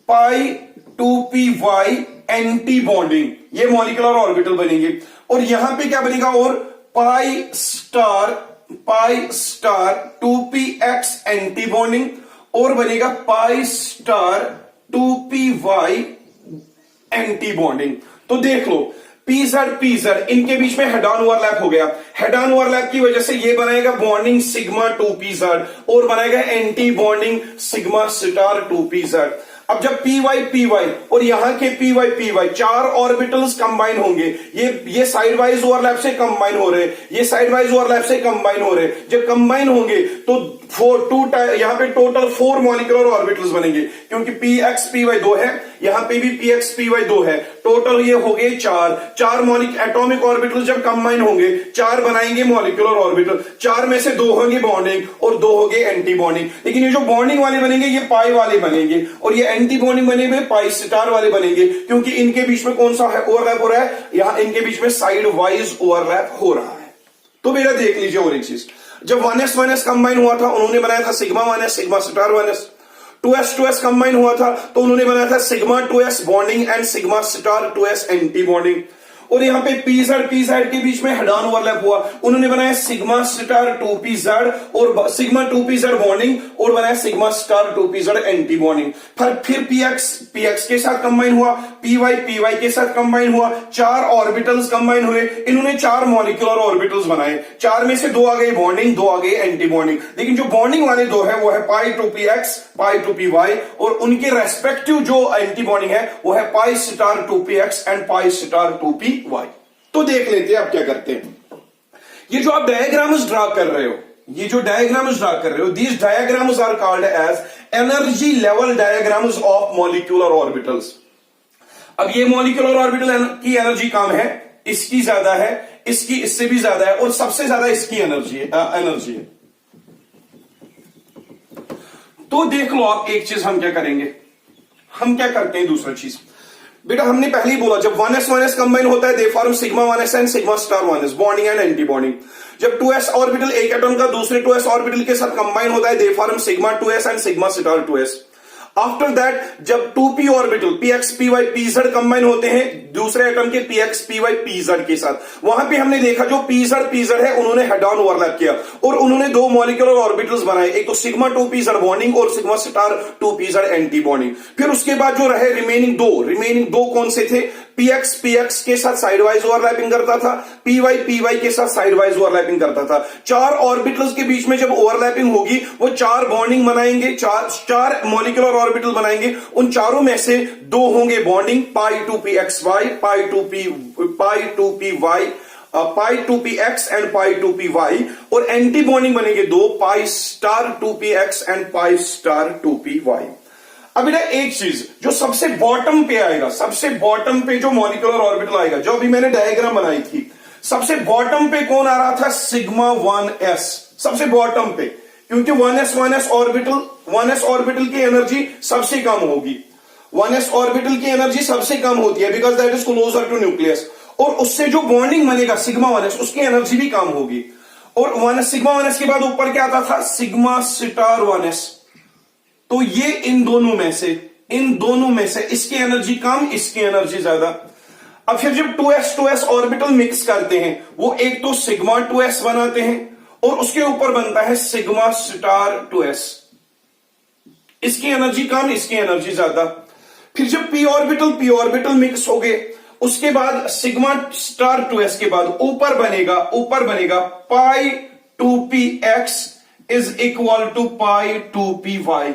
[SPEAKER 1] पाई 2py एंटी बॉन्डिंग, ये मॉलिक्यूलर ऑर्बिटल बनेंगे। और यहां पे क्या बनेगा? और पाई स्टार 2px एंटी बॉन्डिंग, और बनेगा पाई स्टार 2py एंटी बॉन्डिंग। तो देख लो पीजेड इनके बीच में हेड ऑन ओवरलैप हो गया। हेड ऑन ओवरलैप की वजह से ये बनाएगा बॉन्डिंग सिग्मा 2pz और बनाएगा anti bonding sigma star 2pz। अब जब पी वाई और यहां के पी वाई चार ऑर्बिटल्स कंबाइन होंगे, ये साइड वाइज ओवरलैप से कंबाइन हो रहे हैं, ये साइड वाइज ओवरलैप से कंबाइन हो रहे हैं। जब कंबाइन होंगे तो यहां पे टोटल 4 मॉलिक्यूलर ऑर्बिटल्स बनेंगे क्योंकि पीएक्स पी वाई 2 है, यहां पे भी पीएक्स पी वाई 2 है। टोटल ये हो गए चार एटॉमिक ऑर्बिटल जब कंबाइन होंगे, चार बनाएंगे मॉलिक्यूलर ऑर्बिटल। चार में से दो होंगे बॉन्डिंग और दो होंगे एंटी बॉन्डिंग। लेकिन ये जो बॉन्डिंग वाले बनेंगे ये पाई वाले बनेंगे, और ये एंटी बॉन्डिंग बने हुए पाई स्टार वाले बनेंगे क्योंकि इनके बीच में कौन सा ओवरलैप हो रहा है? यहां इनके बीच में साइड वाइज ओवरलैप हो रहा है। तो मेरा देख लीजिए और एक चीज, जब 1s कंबाइन हुआ था उन्होंने बनाया था sigma 1s sigma star 1s। 2s combine हुआ था तो उन्होंने बनाया था sigma 2s bonding and sigma star 2s anti bonding. और यहां पे पीजेड के बीच में हेड ऑन ओवरलैप हुआ, उन्होंने बनाया सिग्मा स्टार 2pz और सिग्मा 2pz बॉन्डिंग और बनाया sigma star 2pz anti bonding. फिर पीएक्स के साथ कंबाइन हुआ, पी वाई के साथ कंबाइन हुआ, चार ऑर्बिटल्स कंबाइन हुए, इन्होंने चार मॉलिक्यूलर ऑर्बिटल्स बनाए। चार में से दो आ गए बॉन्डिंग, दो आ गए एंटी बॉन्डिंग। लेकिन जो बॉन्डिंग वाले दो है वो है पाई 2px पाई 2py, और उनके रेस्पेक्टिव जो एंटी बॉन्डिंग है वो है पाई star 2px and pi star 2py। तो देख लेते हैं आप क्या करते हैं। ये जो आप डायग्राम्स ड्रा कर रहे हो, these diagrams are called as energy level diagrams of molecular orbitals. अब ये मॉलिक्यूलर ऑर्बिटल की एनर्जी कम है, इसकी ज्यादा है, इसकी इससे भी ज्यादा है, और सबसे ज्यादा इसकी एनर्जी है। तो देख लो आप एक चीज हम क्या करेंगे, हम क्या करते हैं दूसरा चीज। बेटा हमने पहले ही बोला जब 1s कंबाइन होता है they form sigma 1s and sigma star 1s bonding and anti bonding. जब 2s ऑर्बिटल एक एटॉम का दूसरे 2s ऑर्बिटल के साथ कंबाइन होता है they form sigma 2s and sigma star 2s। After that जब 2p orbital px py pz combine होते हैं दूसरे एटम के px py pz के साथ, वहां पे हमने देखा जो pz है उन्होंने हेड ऑन ओवरलैप किया और उन्होंने दो मॉलिक्यूलर ऑर्बिटल्स बनाए, एक तो सिग्मा 2pz बॉन्डिंग और sigma star 2pz anti bonding. फिर उसके बाद जो रहे रिमेनिंग दो कौन से थे? px के साथ साइडवाइज ओवरलैपिंग करता था, py के साथ साइडवाइज ओवरलैपिंग करता था। चार ऑर्बिटल्स के बीच में जब ओवरलैपिंग होगी वो चार बॉन्डिंग बनाएंगे, चार मॉलिक्यूलर ऑर्बिटल बनाएंगे, उन चारों में से दो होंगे bonding pi 2pxy pi 2px and pi 2py, और एंटी बॉन्डिंग बनेंगे दो पाई star 2px and pi star 2py। अब बेटा एक चीज जो सबसे बॉटम पे आएगा, सबसे बॉटम पे जो मॉलिक्यूलर ऑर्बिटल आएगा, जो अभी मैंने डायग्राम बनाई थी, सबसे बॉटम पे कौन आ रहा था? सिग्मा 1s सबसे बॉटम पे, क्योंकि 1s ऑर्बिटल की एनर्जी सबसे कम होगी। 1s ऑर्बिटल की एनर्जी सबसे कम होती है because that is closer to nucleus, और उससे जो बॉन्डिंग बनेगा सिग्मा 1s उसकी एनर्जी भी कम होगी। और सिग्मा 1s के बाद ऊपर क्या आता था? Sigma star 1s। तो ये इन दोनों में से इसकी एनर्जी कम, इसकी एनर्जी ज्यादा। अब फिर जब 2s ऑर्बिटल मिक्स करते हैं वो एक तो सिग्मा 2s बनाते हैं और उसके ऊपर बनता है सिग्मा स्टार 2s। इसकी एनर्जी कम, इसकी एनर्जी ज्यादा। फिर जब p ऑर्बिटल मिक्स हो गए उसके बाद सिग्मा स्टार 2s के बाद ऊपर बनेगा pi 2px is equal to pi 2py।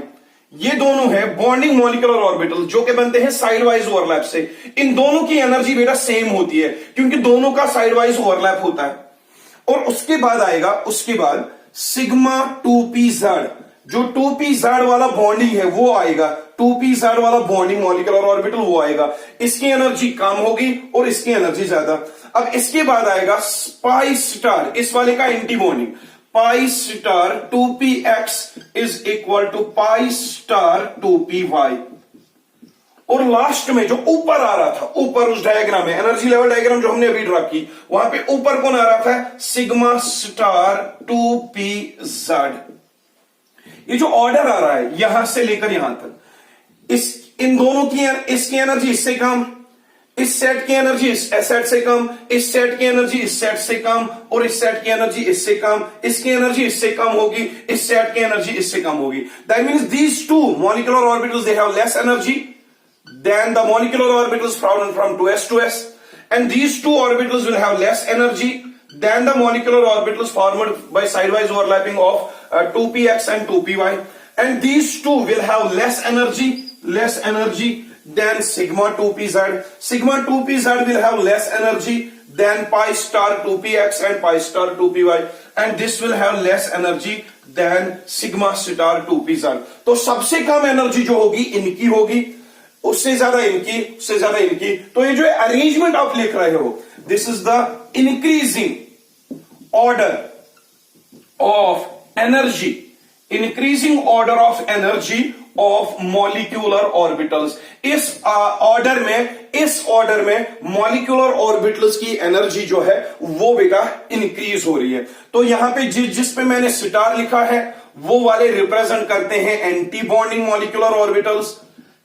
[SPEAKER 1] ये दोनों है बॉन्डिंग मॉलिक्यूलर ऑर्बिटल जो के बनते हैं साइड वाइज ओवरलैप से। इन दोनों की एनर्जी बेटा सेम होती है क्योंकि दोनों का साइड वाइज ओवरलैप होता है। और उसके बाद सिग्मा 2pz जो 2p-Z वाला बॉन्डिंग है वो आएगा, 2p-Z वाला बॉन्डिंग मॉलिक्यूलर ऑर्बिटल वो आएगा, इसकी एनर्जी कम होगी और इसकी एनर्जी ज्यादा। अब इसके बाद आएगा पाई स्टार, इस वाले का anti bonding, pi star 2px is equal to pi star 2py। और लास्ट में जो ऊपर आ रहा था, ऊपर उस डायग्राम में, एनर्जी लेवल डायग्राम जो हमने अभी ड्रा की, वहां पे ऊपर कौन आ रहा था, सिग्मा स्टार 2pz। ये जो ऑर्डर आ रहा है यहां से लेकर यहां तक, इन दोनों की, इसकी एनर्जी इससे कम, इस सेट की एनर्जी इस सेट से कम, इस सेट की एनर्जी इस सेट से कम, और इस सेट की एनर्जी इससे कम, इसकी एनर्जी इससे कम होगी, इस सेट की एनर्जी इससे कम होगी। That means these two molecular orbitals they have less energy than the molecular orbitals found from 2s to s, and these two orbitals will have less energy than the molecular orbitals formed by sidewise overlapping of 2px and 2py, and these two will have less energy than sigma 2pz. Sigma 2pz will have less energy than pi star 2px and pi star 2py, and this will have less energy than sigma star 2pz. तो सबसे कम energy जो होगी इनकी होगी, उससे ज्यादा इनकी, उससे ज्यादा इनकी। तो ये जो अरेंजमेंट आप लिख रहे हो, this is the increasing order of energy, increasing order of energy of molecular orbitals. इस ऑर्डर में मॉलिक्यूलर ऑर्बिटल्स की एनर्जी जो है वो बेटा इंक्रीज हो रही है। तो यहां पे जिस पे मैंने स्टार लिखा है वो वाले रिप्रेजेंट करते हैं एंटी बॉन्डिंग मॉलिक्यूलर ऑर्बिटल्स,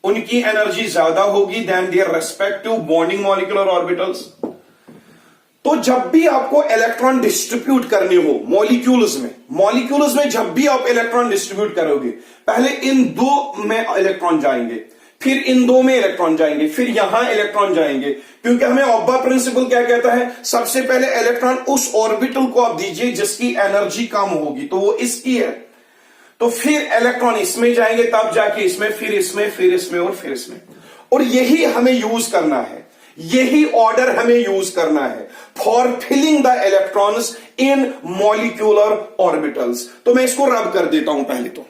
[SPEAKER 1] उनकी एनर्जी ज्यादा होगी than their respective bonding molecular orbitals. तो जब भी आपको इलेक्ट्रॉन डिस्ट्रीब्यूट करने हो मॉलिक्यूल्स में जब भी आप इलेक्ट्रॉन डिस्ट्रीब्यूट करोगे, पहले इन दो में इलेक्ट्रॉन जाएंगे, फिर इन दो में इलेक्ट्रॉन जाएंगे, फिर यहां इलेक्ट्रॉन जाएंगे, क्योंकि हमें ऑब्बा प्रिंसिपल क्या कहता है, सबसे पहले इलेक्ट्रॉन उस ऑर्बिटल को आप दीजिए जिसकी एनर्जी कम होगी, तो वो इसकी है। तो फिर इलेक्ट्रॉन इसमें जाएंगे, तब जाके इसमें, फिर इसमें, फिर इसमें और फिर इसमें। और यही हमें यूज करना है, यही ऑर्डर हमें यूज करना है for filling the electrons in molecular orbitals. तो मैं इसको रब कर देता हूं पहले तो।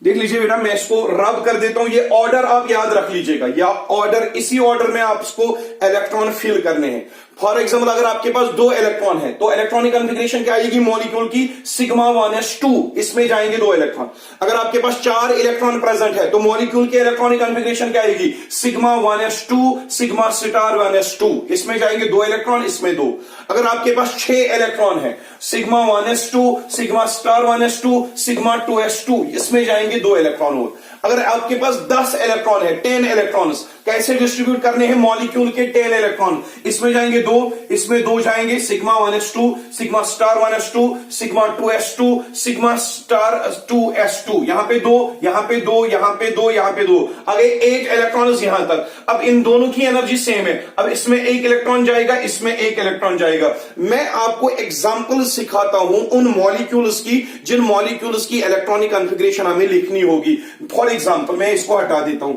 [SPEAKER 1] देख लीजिए बेटा, मैं इसको रब कर देता हूं। ये ऑर्डर आप याद रख लीजिएगा, या ऑर्डर, इसी ऑर्डर में आप इसको इलेक्ट्रॉन फिल करने हैं। फॉर एग्जाम्पल, अगर आपके पास 2 इलेक्ट्रॉन है तो इलेक्ट्रॉनिक कॉन्फ़िगरेशन क्या आएगी मॉलिक्यूल की, सिग्मा 1s2, इसमें जाएंगे 2 इलेक्ट्रॉन। अगर आपके पास 4 इलेक्ट्रॉन प्रेजेंट है तो मॉलिक्यूल की इलेक्ट्रॉनिक कॉन्फ़िगरेशन क्या आएगी, sigma 1s2, sigma star 1s2, इसमें जाएंगे 2 इलेक्ट्रॉन, इसमें 2। अगर आपके पास 6 इलेक्ट्रॉन है, sigma 1s2, sigma star 1s2, sigma 2s2, इसमें जाएंगे 2 इलेक्ट्रॉन और। अगर आपके पास 10 इलेक्ट्रॉन है, 10 इलेक्ट्रॉन्स, कैसे डिस्ट्रीब्यूट करने हैं मॉलिक्यूल के 10 इलेक्ट्रॉन, इसमें जाएंगे 2, इसमें 2 जाएंगे, sigma 1s2, sigma star 1s2, sigma 2s2, sigma star 2s2, यहां पे 2, यहां पे 2, यहां पे 2, यहां पे 2, आगे 8 इलेक्ट्रॉन्स यहां तक। अब इन दोनों की एनर्जी सेम है, अब इसमें 1 इलेक्ट्रॉन जाएगा, इसमें 1 इलेक्ट्रॉन जाएगा। मैं आपको एग्जांपल सिखाता हूं उन मॉलिक्यूल्स की जिन मॉलिक्यूल्स की इलेक्ट्रॉनिक कॉन्फ़िगरेशन हमें लिखनी होगी। फॉर एग्जांपल, मैं इसको हटा देता हूं।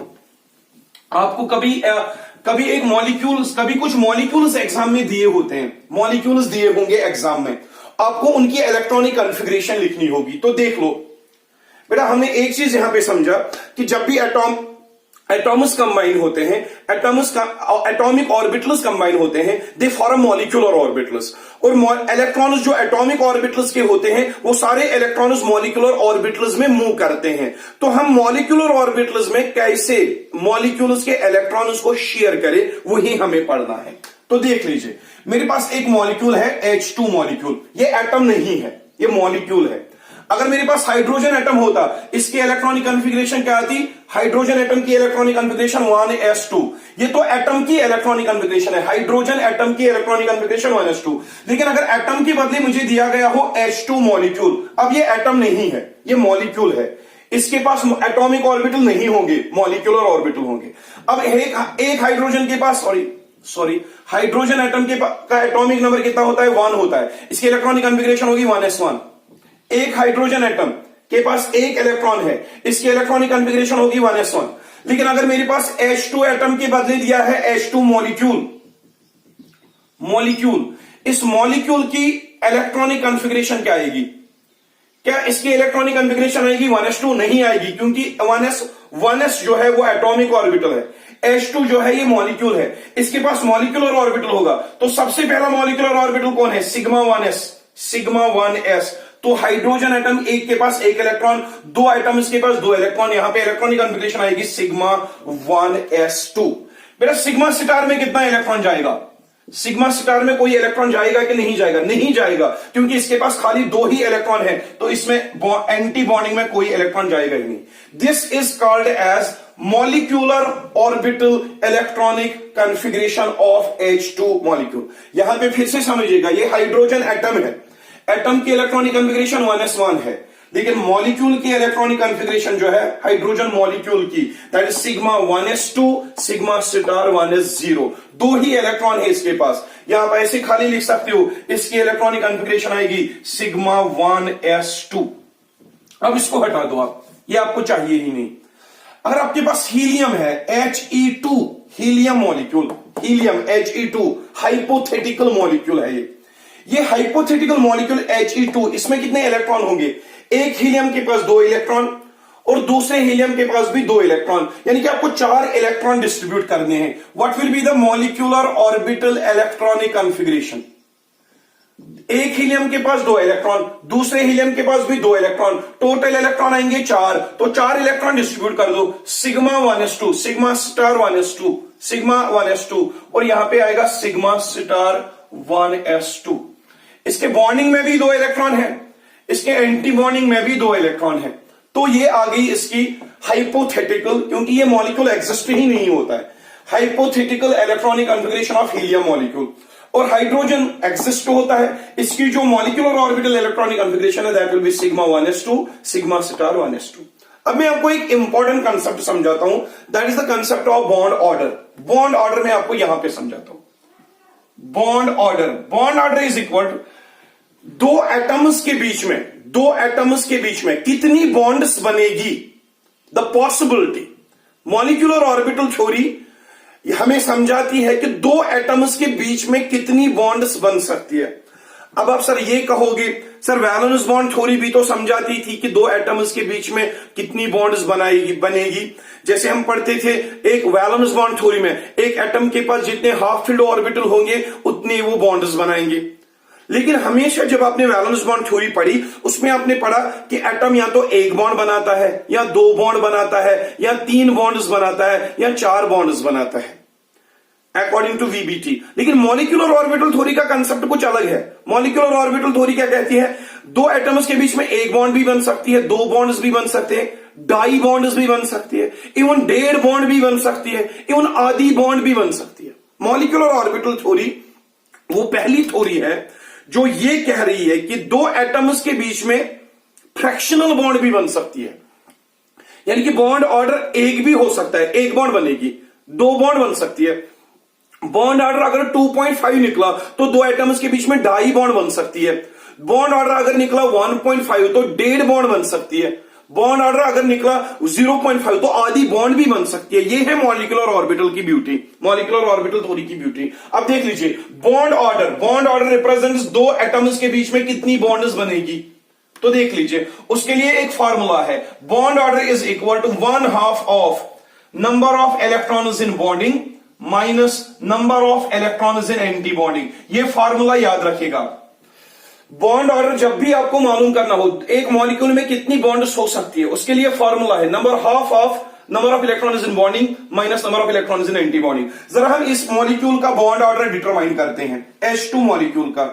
[SPEAKER 1] आपको कभी एक मॉलिक्यूल्स, कभी कुछ मॉलिक्यूल्स एग्जाम में दिए होते हैं, मॉलिक्यूल्स दिए होंगे एग्जाम में, आपको उनकी इलेक्ट्रॉनिक कॉन्फ़िगरेशन लिखनी होगी। तो देख लो बेटा, हमने एक चीज यहां पे समझा कि जब भी एटॉम्स कंबाइन होते हैं, एटॉमिक ऑर्बिटल्स कंबाइन होते हैं, दे फॉर्म मॉलिक्यूलर ऑर्बिटल्स। और इलेक्ट्रॉन्स जो एटॉमिक ऑर्बिटल्स के होते हैं वो सारे इलेक्ट्रॉन्स मॉलिक्यूलर ऑर्बिटल्स में मूव करते हैं। तो हम मॉलिक्यूलर ऑर्बिटल्स में कैसे मॉलिक्यूल्स के इलेक्ट्रॉन्स को शेयर करें, वही हमें पढ़ना है। तो देख लीजिए, मेरे पास एक मॉलिक्यूल है H2 मॉलिक्यूल, ये एटम नहीं है, ये मॉलिक्यूल है। अगर मेरे पास हाइड्रोजन एटम होता, इसकी इलेक्ट्रॉनिक कॉन्फ़िगरेशन क्या आती, हाइड्रोजन एटम की इलेक्ट्रॉनिक कॉन्फ़िगरेशन 1s2। ये तो एटम की इलेक्ट्रॉनिक कॉन्फ़िगरेशन है, हाइड्रोजन एटम की इलेक्ट्रॉनिक कॉन्फ़िगरेशन 1s2। लेकिन अगर एटम के बदले मुझे दिया गया हो H2 मॉलिक्यूल, अब ये एटम नहीं है, ये मॉलिक्यूल है, इसके पास एटॉमिक ऑर्बिटल नहीं होंगे, मॉलिक्यूलर ऑर्बिटल होंगे। अब एक हाइड्रोजन के पास सॉरी हाइड्रोजन एटम का एटॉमिक नंबर कितना होता है, 1 होता है, इसकी इलेक्ट्रॉनिक कॉन्फ़िगरेशन होगी 1s1। एक हाइड्रोजन एटम के पास 1 इलेक्ट्रॉन है, इसकी इलेक्ट्रॉनिक कॉन्फ़िगरेशन होगी 1s1। लेकिन अगर मेरे पास H2 एटम के बदले दिया है H2 मॉलिक्यूल, इस मॉलिक्यूल की इलेक्ट्रॉनिक कॉन्फ़िगरेशन क्या आएगी? क्या इसकी इलेक्ट्रॉनिक कॉन्फ़िगरेशन आएगी 1s2? नहीं आएगी, क्योंकि 1s जो है वो एटॉमिक ऑर्बिटल है, H2 जो है ये मॉलिक्यूल है, इसके पास मॉलिक्यूलर ऑर्बिटल होगा। तो सबसे पहला मॉलिक्यूलर ऑर्बिटल कौन है? Sigma 1s, sigma 1s। तो हाइड्रोजन एटम एक के पास एक इलेक्ट्रॉन, दो एटम इसके पास दो इलेक्ट्रॉन, यहां पे इलेक्ट्रॉनिक कॉन्फ़िगरेशन आएगी सिग्मा 1s2। बेटा सिग्मा स्टार में कितना इलेक्ट्रॉन जाएगा? सिग्मा स्टार में कोई इलेक्ट्रॉन जाएगा कि नहीं जाएगा? नहीं जाएगा, क्योंकि इसके पास खाली दो ही इलेक्ट्रॉन है, तो इसमें एंटी बॉन्डिंग में कोई इलेक्ट्रॉन जाएगा ही नहीं। This is called as molecular orbital electronic configuration of H2 molecule. यहां पे फिर से समझिएगा, ये हाइड्रोजन एटम है, एटम की इलेक्ट्रॉनिक कॉन्फ़िगरेशन 1s1 है, लेकिन मॉलिक्यूल की इलेक्ट्रॉनिक कॉन्फ़िगरेशन जो है हाइड्रोजन मॉलिक्यूल की, that is sigma 1s2, sigma star 1s0। दो ही इलेक्ट्रॉन है इसके पास, यहां पर ऐसे खाली लिख सकते हो, इसकी इलेक्ट्रॉनिक कॉन्फ़िगरेशन आएगी सिग्मा 1s2। अब इसको हटा दो आप, ये आपको चाहिए ही नहीं। अगर आपके पास हीलियम है, He2, helium molecule, helium He2 hypothetical molecule है ये हाइपोथेटिकल मॉलिक्यूल He2, इसमें कितने इलेक्ट्रॉन होंगे? एक हीलियम के पास दो इलेक्ट्रॉन और दूसरे हीलियम के पास भी दो इलेक्ट्रॉन, यानी कि आपको 4 इलेक्ट्रॉन डिस्ट्रीब्यूट करने हैं। What will be the molecular orbital electronic configuration? एक हीलियम के पास दो इलेक्ट्रॉन, दूसरे हीलियम के पास भी दो इलेक्ट्रॉन, टोटल इलेक्ट्रॉन आएंगे 4, तो 4 इलेक्ट्रॉन डिस्ट्रीब्यूट कर दो, sigma 1s2, sigma star 1s2, sigma 1s2, और यहां पे आएगा सिग्मा स्टार 1s2। इसके बॉन्डिंग में भी दो इलेक्ट्रॉन है, इसके एंटी बॉन्डिंग में भी दो इलेक्ट्रॉन है, तो ये आ गई इसकी हाइपोथेटिकल, क्योंकि ये मॉलिक्यूल एग्जिस्ट ही नहीं होता है, hypothetical electronic configuration of helium molecule. और हाइड्रोजन एग्जिस्ट होता है, इसकी जो मॉलिक्यूलर ऑर्बिटल इलेक्ट्रॉनिक कॉन्फ़िगरेशन है that will be sigma 1s2, sigma star 1s2। अब मैं आपको एक इंपॉर्टेंट कंसेप्ट समझाता हूं, that is the concept of bond order. Bond order मैं आपको यहां पे समझाता हूं। Bond order is equal to दो एटम्स के बीच में कितनी बॉन्ड्स बनेगी, the possibility. Molecular orbital theory हमें समझाती है कि दो एटम्स के बीच में कितनी बॉन्ड्स बन सकती है। अब आप सर ये कहोगे, सर वैलेंस बॉन्ड थ्योरी भी तो समझाती थी कि दो एटम्स के बीच में कितनी बॉन्ड्स बनेगी। जैसे हम पढ़ते थे एक वैलेंस बॉन्ड थ्योरी में, एक एटम के पास जितने हाफ फील्ड ऑर्बिटल होंगे उतने वो बॉन्ड्स बनाएंगे। लेकिन हमेशा जब आपने वैलेंस बॉन्ड थ्योरी पढ़ी, उसमें आपने पढ़ा कि एटम या तो एक बॉन्ड बनाता है, या दो बॉन्ड बनाता है, या 3 बॉन्ड्स बनाता है, या 4 बॉन्ड्स बनाता है, अकॉर्डिंग टू VBT। लेकिन मॉलिक्यूलर ऑर्बिटल थ्योरी का कंसेप्ट कुछ अलग है। मॉलिक्यूलर ऑर्बिटल थ्योरी क्या कहती है? दो एटम्स के बीच में एक बॉन्ड भी बन सकती है, दो बॉन्ड्स भी बन सकते हैं, डाई बॉन्ड्स भी बन सकती है, इवन डेढ़ बॉन्ड भी बन सकती है, इवन आधी बॉन्ड भी बन सकती है। मॉलिक्यूलर ऑर्बिटल थ्योरी वो पहली थ्योरी है जो ये कह रही है कि दो एटम्स के बीच में फ्रैक्शनल बॉन्ड भी बन सकती है, यानी कि बॉन्ड ऑर्डर एक भी हो सकता है, एक बॉन्ड बनेगी, दो बॉन्ड बन सकती है। बॉन्ड ऑर्डर अगर 2.5 निकला तो दो एटम्स के बीच में डाई बॉन्ड बन सकती है। बॉन्ड ऑर्डर अगर निकला 1.5 तो डेढ़ बॉन्ड बन सकती है। बॉन्ड ऑर्डर अगर निकला 0.5 तो आधी बॉन्ड भी बन सकती है। ये है मॉलिक्यूलर ऑर्बिटल की ब्यूटी, मॉलिक्यूलर ऑर्बिटल थ्योरी की ब्यूटी। अब देख लीजिए बॉन्ड ऑर्डर रिप्रेजेंट्स दो एटम्स के बीच में कितनी बॉन्ड्स बनेगी, तो देख लीजिए उसके लिए एक फार्मूला है, bond order is equal to 1/2 of number of electrons in bonding minus number of electrons in anti bonding. ये फार्मूला याद रखेगा। बॉन्ड ऑर्डर जब भी आपको मालूम करना हो एक मॉलिक्यूल में कितनी बॉन्ड्स हो सकती है, उसके लिए फार्मूला है ½ of number of electrons in bonding minus number of electrons in anti bonding. जरा हम इस मॉलिक्यूल का बॉन्ड ऑर्डर डिटरमाइन करते हैं। H2 मॉलिक्यूल का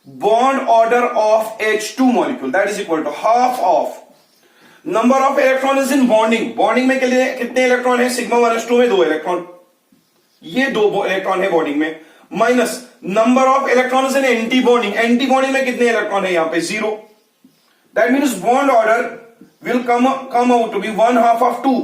[SPEAKER 1] bond order of H2 molecule that is equal to ½ of number of electrons in bonding में कितने electron है? सिग्मा 1s2 में 2 इलेक्ट्रॉन, ये 2 इलेक्ट्रॉन है बॉन्डिंग में, minus number of electrons in anti bonding में कितने इलेक्ट्रॉन है? यहां पे 0। That means bond order will come out to be 1/2 of 2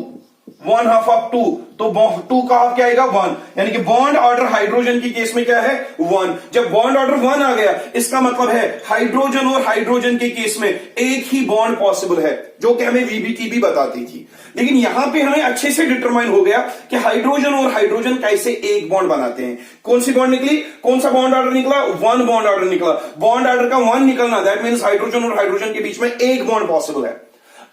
[SPEAKER 1] 1/2 of 2, तो 2 का हाफ क्या आएगा 1, यानी कि बॉन्ड ऑर्डर हाइड्रोजन की केस में क्या है 1। जब बॉन्ड ऑर्डर 1 आ गया, इसका मतलब है हाइड्रोजन और हाइड्रोजन के केस में एक ही बॉन्ड पॉसिबल है, जो कि हमें वीबीटी भी बताती थी। लेकिन यहां पे हमें अच्छे से डिटरमाइन हो गया कि हाइड्रोजन और हाइड्रोजन कैसे एक बॉन्ड बनाते हैं। कौन सी बॉन्ड निकली, कौन सा बॉन्ड ऑर्डर निकला, 1 बॉन्ड ऑर्डर निकला। बॉन्ड ऑर्डर का 1 निकलना, दैट मीन्स हाइड्रोजन और हाइड्रोजन के बीच में एक बॉन्ड पॉसिबल है।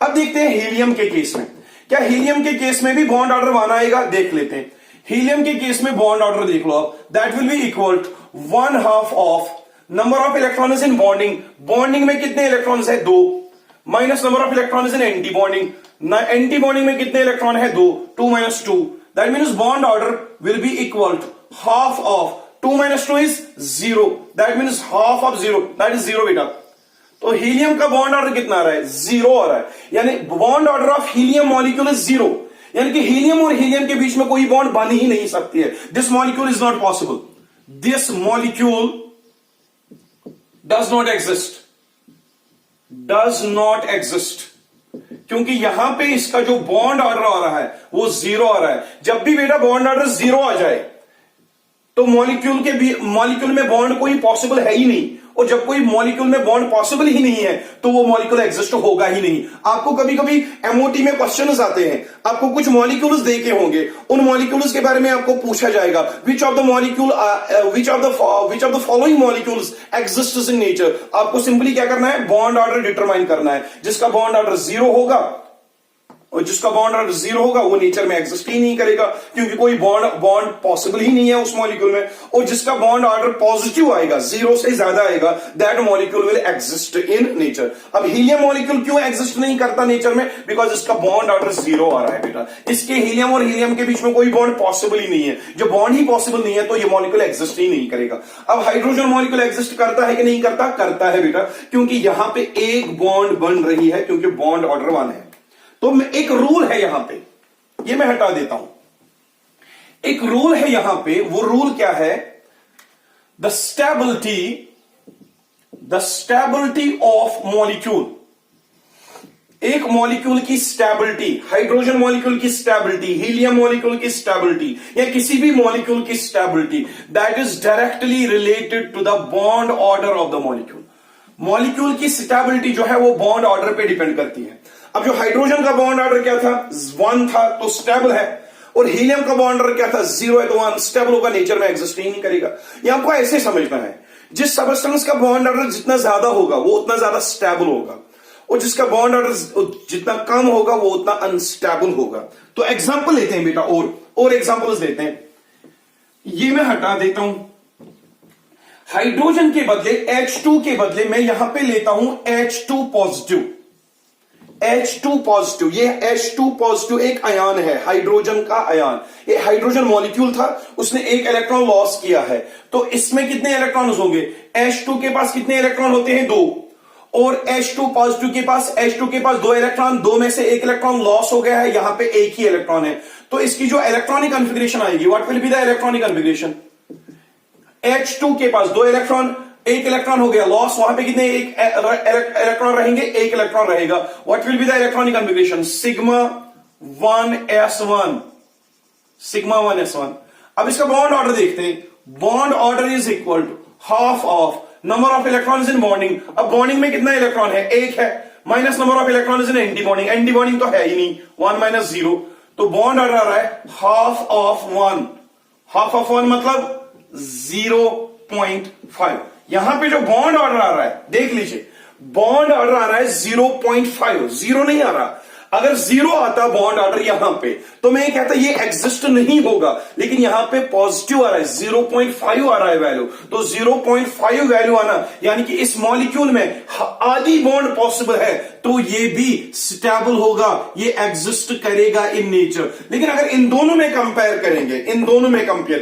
[SPEAKER 1] अब देखते हैं हीलियम के केस में, क्या हीलियम के केस में भी बॉन्ड ऑर्डर 1 आएगा, देख लेते हैं। हीलियम के केस में बॉन्ड ऑर्डर देख लो आप, that will be equal to 1/2 of number of electrons in bonding. Bonding में कितने इलेक्ट्रॉन्स है 2, minus number of electrons in anti bonding. Anti bonding में कितने इलेक्ट्रॉन है 2, 2 minus 2, that means bond order will be equal to half of 2 minus 2 is 0, that means half of 0, that is 0 बेटा। तो helium का bond order कितना आ रहा है 0 आ रहा है, यानी bond order of helium molecule is 0, यानी कि हीलियम और हीलियम के बीच में कोई बॉन्ड बन ही नहीं सकती है। This molecule is not possible, this molecule does not exist, does not exist, क्योंकि यहां पे इसका जो बॉन्ड ऑर्डर आ रहा है वो 0 आ रहा है। जब भी बेटा बॉन्ड ऑर्डर 0 आ जाए तो मॉलिक्यूल में बॉन्ड कोई पॉसिबल है ही नहीं, और जब कोई मॉलिक्यूल में बॉन्ड पॉसिबल ही नहीं है तो वो मॉलिक्यूल एग्जिस्ट होगा ही नहीं। आपको कभी कभी एमओटी में क्वेश्चंस आते हैं, आपको कुछ मॉलिक्यूल्स देखे होंगे, उन मॉलिक्यूल्स के बारे में आपको पूछा जाएगा which of the following molecules exists in nature. आपको सिंपली क्या करना है, बॉन्ड ऑर्डर डिटरमाइन करना है। जिसका बॉन्ड ऑर्डर 0 होगा और जिसका बॉन्ड ऑर्डर 0 होगा वो नेचर में एग्जिस्ट ही नहीं करेगा, क्योंकि कोई बॉन्ड पॉसिबल ही नहीं है उस मॉलिक्यूल में। और जिसका बॉन्ड ऑर्डर पॉजिटिव आएगा, 0 से ज्यादा आएगा, that molecule will exist in nature. अब हीलियम मॉलिक्यूल क्यों एग्जिस्ट नहीं करता नेचर में, बिकॉज इसका बॉन्ड ऑर्डर 0 आ रहा है बेटा। इसके हीलियम और हीलियम के बीच में कोई बॉन्ड पॉसिबल ही नहीं है। जो बॉन्ड ही पॉसिबल नहीं है तो ये मॉलिक्यूल एग्जिस्ट ही नहीं करेगा। अब हाइड्रोजन मॉलिक्यूल एग्जिस्ट करता है कि नहीं करता, करता है बेटा, क्योंकि यहां पे एक बॉन्ड बन रही है, क्योंकि बॉन्ड ऑर्डर 1 है। तो एक रूल है यहां पे, ये मैं हटा देता हूं। एक रूल है यहां पे, वो रूल क्या है, द स्टेबिलिटी ऑफ मॉलिक्यूल। एक मॉलिक्यूल की स्टेबिलिटी, हाइड्रोजन मॉलिक्यूल की स्टेबिलिटी, हीलियम मॉलिक्यूल की स्टेबिलिटी, या किसी भी मॉलिक्यूल की stability, that is directly related to the bond order of the molecule. Molecule की स्टेबिलिटी जो है वो बॉन्ड ऑर्डर पे डिपेंड करती है। अब जो हाइड्रोजन का बॉन्ड ऑर्डर क्या था 1 था तो स्टेबल है, और हीलियम का बॉन्ड ऑर्डर क्या था 0 है तो अनस्टेबल होगा, नेचर में एग्जिस्ट ही नहीं करेगा। ये आपको ऐसे समझना है, जिस सबस्टेंस का बॉन्ड ऑर्डर जितना ज्यादा होगा वो उतना ज्यादा स्टेबल होगा, और जिसका बॉन्ड ऑर्डर जितना कम होगा वो उतना अनस्टेबल होगा। तो एग्जांपल लेते हैं बेटा, और एग्जांपल्स लेते हैं। ये मैं हटा देता हूं, हाइड्रोजन के बदले H2 के बदले मैं यहां पे लेता हूं H2 पॉजिटिव। H2 पॉजिटिव, ये H2 पॉजिटिव एक आयन है, हाइड्रोजन का आयन। ये हाइड्रोजन मॉलिक्यूल था, उसने एक इलेक्ट्रॉन लॉस किया है, तो इसमें कितने इलेक्ट्रॉन होंगे, H2 के पास कितने इलेक्ट्रॉन होते हैं 2, और H2 पॉजिटिव के पास 2 इलेक्ट्रॉन, 2 में से एक इलेक्ट्रॉन लॉस हो गया है, यहां पे एक ही इलेक्ट्रॉन है। तो इसकी जो इलेक्ट्रॉनिक कॉन्फ़िगरेशन आएगी, what will be the electronic configuration, H2 के पास 2 इलेक्ट्रॉन, एक इलेक्ट्रॉन हो गया लॉस, वहां पे कितने एक इलेक्ट्रॉन रहेंगे, एक इलेक्ट्रॉन रहेगा। What will be the electronic configuration, sigma 1s1, sigma 1s1। अब इसका बॉन्ड ऑर्डर देखते हैं, bond order is equal to half of number of electrons in bonding. अब बॉन्डिंग में कितना इलेक्ट्रॉन है, एक है, minus number of electrons in anti bonding, anti bonding तो है ही नहीं, 1 माइनस 0, तो बॉन्ड ऑर्डर आ रहा है हाफ ऑफ 1, हाफ ऑफ 1 मतलब 0.5। यहां पे जो बॉन्ड ऑर्डर आ रहा है देख लीजिए, बॉन्ड ऑर्डर आ रहा है 0.5, 0 नहीं आ रहा। अगर 0 आता बॉन्ड ऑर्डर यहां पे तो मैं कहता ये एग्जिस्ट नहीं होगा, लेकिन यहां पे पॉजिटिव आ रहा है, 0.5 आ रहा है वैल्यू, तो 0.5 वैल्यू आना यानी कि इस मॉलिक्यूल में आधी बॉन्ड पॉसिबल है, तो ये भी स्टेबल होगा, ये एग्जिस्ट करेगा इन नेचर। लेकिन अगर इन दोनों में कंपेयर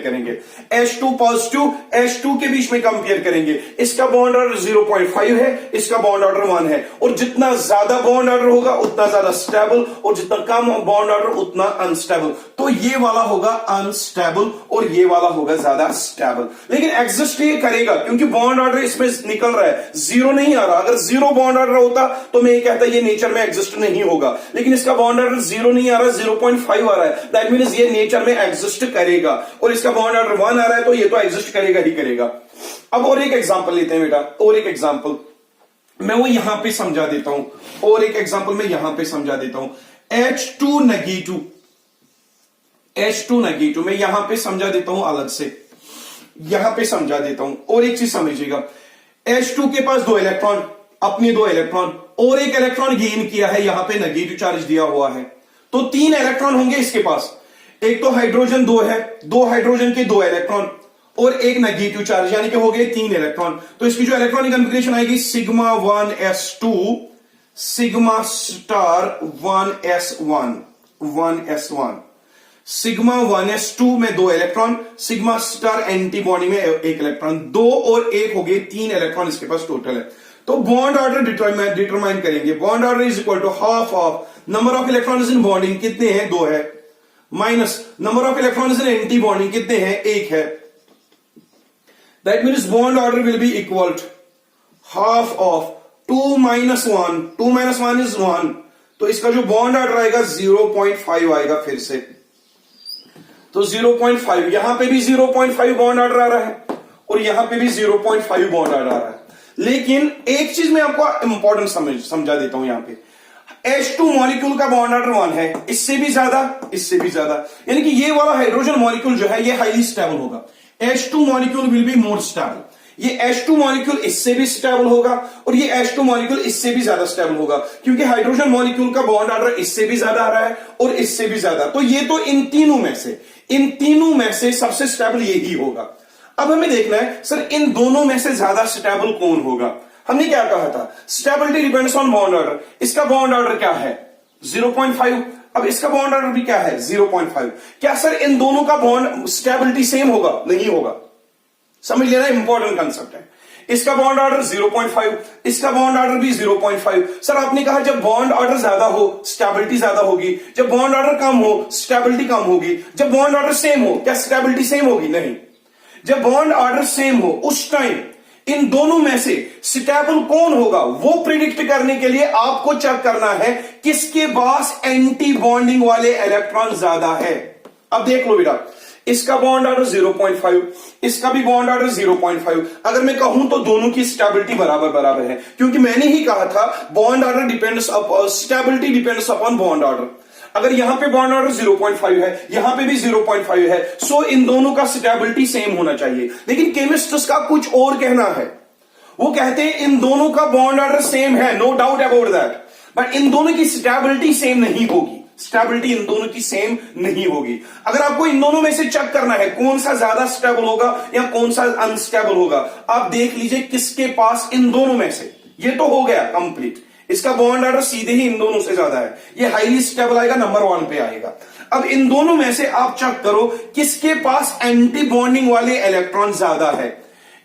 [SPEAKER 1] करेंगे, H2 पॉजिटिव H2 के बीच में कंपेयर करेंगे, इसका बॉन्ड ऑर्डर 0.5 है, इसका बॉन्ड ऑर्डर 1 है, और जितना ज्यादा बॉन्ड ऑर्डर होगा उतना ज्यादा स्टेबल, और जितना कम बॉन्ड ऑर्डर उतना अनस्टेबल। तो ये वाला होगा अनस्टेबल और ये वाला होगा ज्यादा स्टेबल। लेकिन एग्जिस्ट ये करेगा क्योंकि बॉन्ड ऑर्डर इसमें निकल रहा है, जीरो नहीं आ रहा। अगर जीरो बॉन्ड ऑर्डर होता तो मैं ये कहता ये नेचर में एग्जिस्ट नहीं होगा, लेकिन इसका बॉन्ड ऑर्डर जीरो नहीं आ रहा, 0.5 आ रहा है। दैट मीन्स ये नेचर में एग्जिस्ट करेगा, और इसका बॉन्ड ऑर्डर 1 आ रहा है तो ये तो एग्जिस्ट करेगा ही करेगा। अब और एक एग्जांपल लेते हैं बेटा, और एक एग्जांपल मैं वो यहां पे समझा देता हूं, और एक एग्जांपल मैं यहां पे समझा देता हूं। H2 नेगेटिव, H2 नेगेटिव मैं यहां पे समझा देता हूं अलग से, यहां पे समझा देता हूं। और एक चीज समझिएगा, H2 के पास 2 इलेक्ट्रॉन, अपने 2 इलेक्ट्रॉन, और एक इलेक्ट्रॉन गेन किया है, यहां पे नेगेटिव चार्ज दिया हुआ है, तो 3 इलेक्ट्रॉन होंगे इसके पास। एक तो हाइड्रोजन 2 है, 2 हाइड्रोजन के 2 इलेक्ट्रॉन और एक नेगेटिव चार्ज, यानी कि हो गए 3 इलेक्ट्रॉन। तो इसकी जो इलेक्ट्रॉनिक कन्फिगरेशन आएगी sigma 1s2 sigma star 1s1 1s1, sigma 1s2 में 2 इलेक्ट्रॉन, सिग्मा स्टार एंटीबॉडी में 1 इलेक्ट्रॉन, 2 और 1 हो गए 3 इलेक्ट्रॉन इसके पास टोटल है। तो बॉन्ड ऑर्डर डिटरमाइन करेंगे। Bond order is equal to half of number of electrons in bonding, कितने हैं 2 है, minus number of electrons in anti bonding, कितने हैं 1 है। That means bond order will be equal to half of 2 minus 1, 2 minus 1 is 1, तो इसका जो bond order आएगा 0.5 आएगा फिर से। तो 0.5, यहां पे भी 0.5 बॉन्ड ऑर्डर आ रहा है और यहां पे भी 0.5 बॉन्ड ऑर्डर आ रहा है। लेकिन एक चीज मैं आपको इंपॉर्टेंट समझा देता हूं, यहां पे H2 मॉलिक्यूल का बॉन्ड ऑर्डर 1 है, इससे भी ज्यादा, इससे भी ज्यादा, यानी कि ये वाला हाइड्रोजन मॉलिक्यूल जो है ये हाईली स्टेबल होगा। H2 molecule will be more stable. ये H2 मॉलिक्यूल इससे भी स्टेबल होगा और ये H2 मॉलिक्यूल इससे भी ज्यादा स्टेबल होगा, क्योंकि हाइड्रोजन मॉलिक्यूल का बॉन्ड ऑर्डर इससे भी ज्यादा आ रहा है और इससे भी ज्यादा। तो ये तो इन तीनों में से सबसे स्टेबल यही होगा। अब हमें देखना है सर इन दोनों में से ज्यादा स्टेबल कौन होगा। हमने क्या कहा था, stability depends on bond order. इसका बॉन्ड ऑर्डर क्या है 0.5, अब इसका बॉन्ड ऑर्डर भी क्या है 0.5। क्या सर इन दोनों का बॉन्ड स्टेबिलिटी सेम होगा? नहीं होगा। समझ लेना, इंपॉर्टेंट कंसेप्ट है। इसका बॉन्ड ऑर्डर 0.5, इसका बॉन्ड ऑर्डर भी 0.5। सर आपने कहा जब बॉन्ड ऑर्डर ज्यादा हो स्टेबिलिटी ज्यादा होगी, जब बॉन्ड ऑर्डर कम हो स्टेबिलिटी कम होगी, जब बॉन्ड ऑर्डर सेम हो क्या स्टेबिलिटी सेम होगी? नहीं। जब बॉन्ड ऑर्डर सेम हो उस टाइम इन दोनों में से स्टेबल कौन होगा वो प्रिडिक्ट करने के लिए आपको चेक करना है किसके पास एंटी बॉन्डिंग वाले इलेक्ट्रॉन ज्यादा है। अब देख लो बेटा, इसका बॉन्ड ऑर्डर 0.5, इसका भी बॉन्ड ऑर्डर 0.5। अगर मैं कहूं तो दोनों की स्टेबिलिटी बराबर है, क्योंकि मैंने ही कहा था bond order depends upon stability depends upon bond order. अगर यहां पे बॉन्ड ऑर्डर 0.5 है, यहां पे भी 0.5 है, सो इन दोनों का स्टेबिलिटी सेम होना चाहिए। लेकिन केमिस्ट्स का कुछ और कहना है, वो कहते हैं इन दोनों का बॉन्ड ऑर्डर सेम है, no doubt about that, but इन दोनों की स्टेबिलिटी सेम नहीं होगी। स्टेबिलिटी इन दोनों की सेम नहीं होगी। अगर आपको इन दोनों में से चेक करना है कौन सा ज्यादा स्टेबल होगा या कौन सा अनस्टेबल होगा, आप देख लीजिए किसके पास इन दोनों में से, ये तो हो गया कंप्लीट। इसका बॉन्ड ऑर्डर सीधे ही इन दोनों से ज्यादा है, ये हाईली स्टेबल आएगा, नंबर 1 पे आएगा। अब इन दोनों में से आप चेक करो किसके पास एंटी बॉन्डिंग वाले इलेक्ट्रॉन ज्यादा है।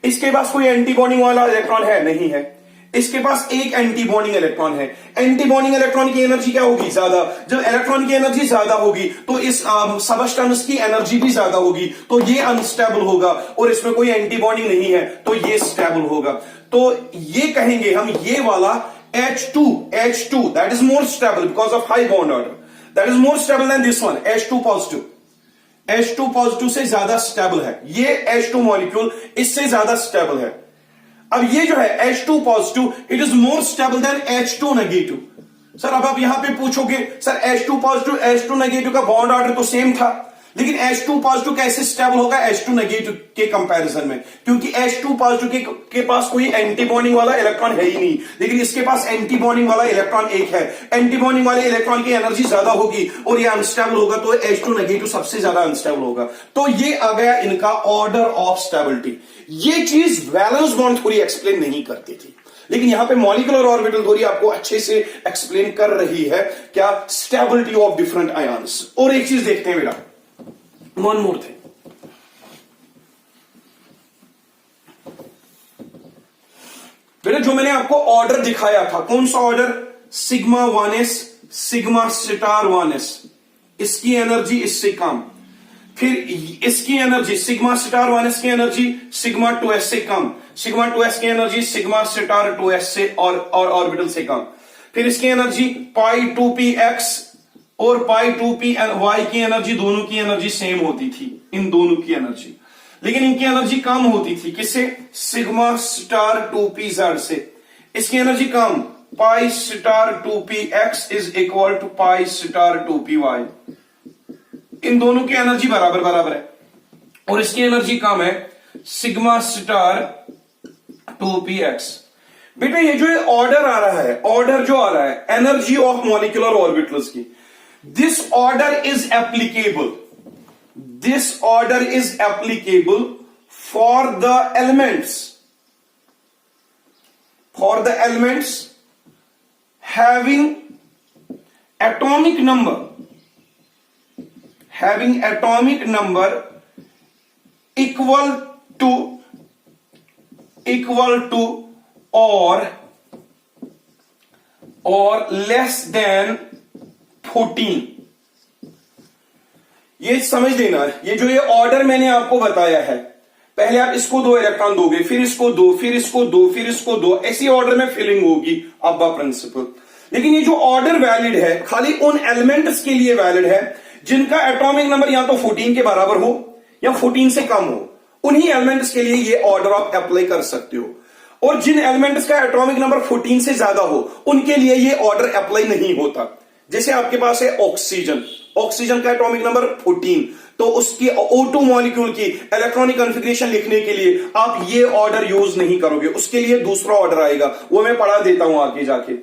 [SPEAKER 1] इसके पास कोई एंटी बॉन्डिंग वाला इलेक्ट्रॉन है? नहीं है। इसके पास एक एंटी बॉन्डिंग इलेक्ट्रॉन है। एंटी बॉन्डिंग इलेक्ट्रॉन की एनर्जी क्या होगी? ज्यादा। जब इलेक्ट्रॉन की एनर्जी ज्यादा होगी तो इस सबस्टेंस की एनर्जी भी ज्यादा होगी, तो ये अनस्टेबल होगा, और इसमें कोई एंटी बॉन्डिंग नहीं है तो ये स्टेबल होगा। तो ये कहेंगे हम ये वाला H2 that is more stable because of high bond order, that is more stable than this one H2 positive। H2 positive से ज्यादा स्टेबल है, ये H2 मॉलिक्यूल इससे ज्यादा स्टेबल है। अब ये जो है H2 positive it is more stable then H2 negative. Sir अब आप यहां पे पूछोगे sir H2 positive H2 negative का बॉन्ड ऑर्डर तो सेम था, लेकिन H2 पॉजिटिव कैसे स्टेबल होगा H2 नेगेटिव के कंपैरिजन में? क्योंकि H2 पॉजिटिव के पास कोई एंटी बॉन्डिंग वाला इलेक्ट्रॉन है ही नहीं, लेकिन इसके पास एंटी बॉन्डिंग वाला इलेक्ट्रॉन एक है। एंटी बॉन्डिंग वाले इलेक्ट्रॉन की एनर्जी ज्यादा होगी और ये अनस्टेबल होगा, तो H2 नेगेटिव सबसे ज्यादा अनस्टेबल होगा। तो ये आ गया इनका ऑर्डर ऑफ स्टेबिलिटी। ये चीज वैलेंस बॉन्ड थ्योरी एक्सप्लेन नहीं करती थी, लेकिन यहां पे मॉलिक्यूलर ऑर्बिटल थ्योरी आपको अच्छे से एक्सप्लेन कर रही है क्या स्टेबिलिटी ऑफ डिफरेंट आयन्स। और एक चीज देखते हैं बेटा, वन मोर थिंग, बेटा जो मैंने आपको ऑर्डर दिखाया था, कौन सा order? Sigma 1s sigma star 1s, इसकी एनर्जी इससे कम। फिर इसकी एनर्जी सिग्मा स्टार 1s की एनर्जी सिग्मा 2s से कम, सिग्मा 2s की एनर्जी सिग्मा स्टार 2s से और ऑर्बिटल से कम। फिर इसकी एनर्जी पाई 2px और पाई 2py की एनर्जी, दोनों की एनर्जी सेम होती थी, इन दोनों की एनर्जी, लेकिन इनकी एनर्जी कम होती थी। किससे? सिग्मा स्टार 2pz से। इसकी एनर्जी कम, pi star 2px is equal to pi star 2py। इन दोनों की एनर्जी बराबर बराबर है और इसकी एनर्जी कम है, सिग्मा स्टार 2px। बेटा ये जो ऑर्डर आ रहा है, ऑर्डर जो आ रहा है एनर्जी ऑफ मॉलिक्यूलर ऑर्बिटल्स की, this order is applicable, this order is applicable for the elements, for the elements having atomic number equal to or less than 14। ये समझ लेना, ये जो ये ऑर्डर मैंने आपको बताया है, पहले आप इसको 2 इलेक्ट्रॉन दोगे, फिर इसको 2, फिर इसको 2, फिर इसको 2, ऐसी ऑर्डर में फिलिंग होगी, अब्बा प्रिंसिपल। लेकिन ये जो ऑर्डर वैलिड है खाली उन एलिमेंट्स के लिए वैलिड है जिनका एटॉमिक नंबर या तो 14 के बराबर हो या 14 से कम हो, उन्हीं एलिमेंट्स के लिए ये ऑर्डर आप अप्लाई कर सकते हो। और जिन एलिमेंट्स का एटॉमिक नंबर 14 से ज्यादा हो उनके लिए ये ऑर्डर अप्लाई नहीं होता। जैसे आपके पास है ऑक्सीजन, ऑक्सीजन का एटॉमिक नंबर 14, तो उसकी O2 मॉलिक्यूल की इलेक्ट्रॉनिक कॉन्फ़िगरेशन लिखने के लिए आप ये ऑर्डर यूज नहीं करोगे, उसके लिए दूसरा ऑर्डर आएगा, वो मैं पढ़ा देता हूं आगे जाके।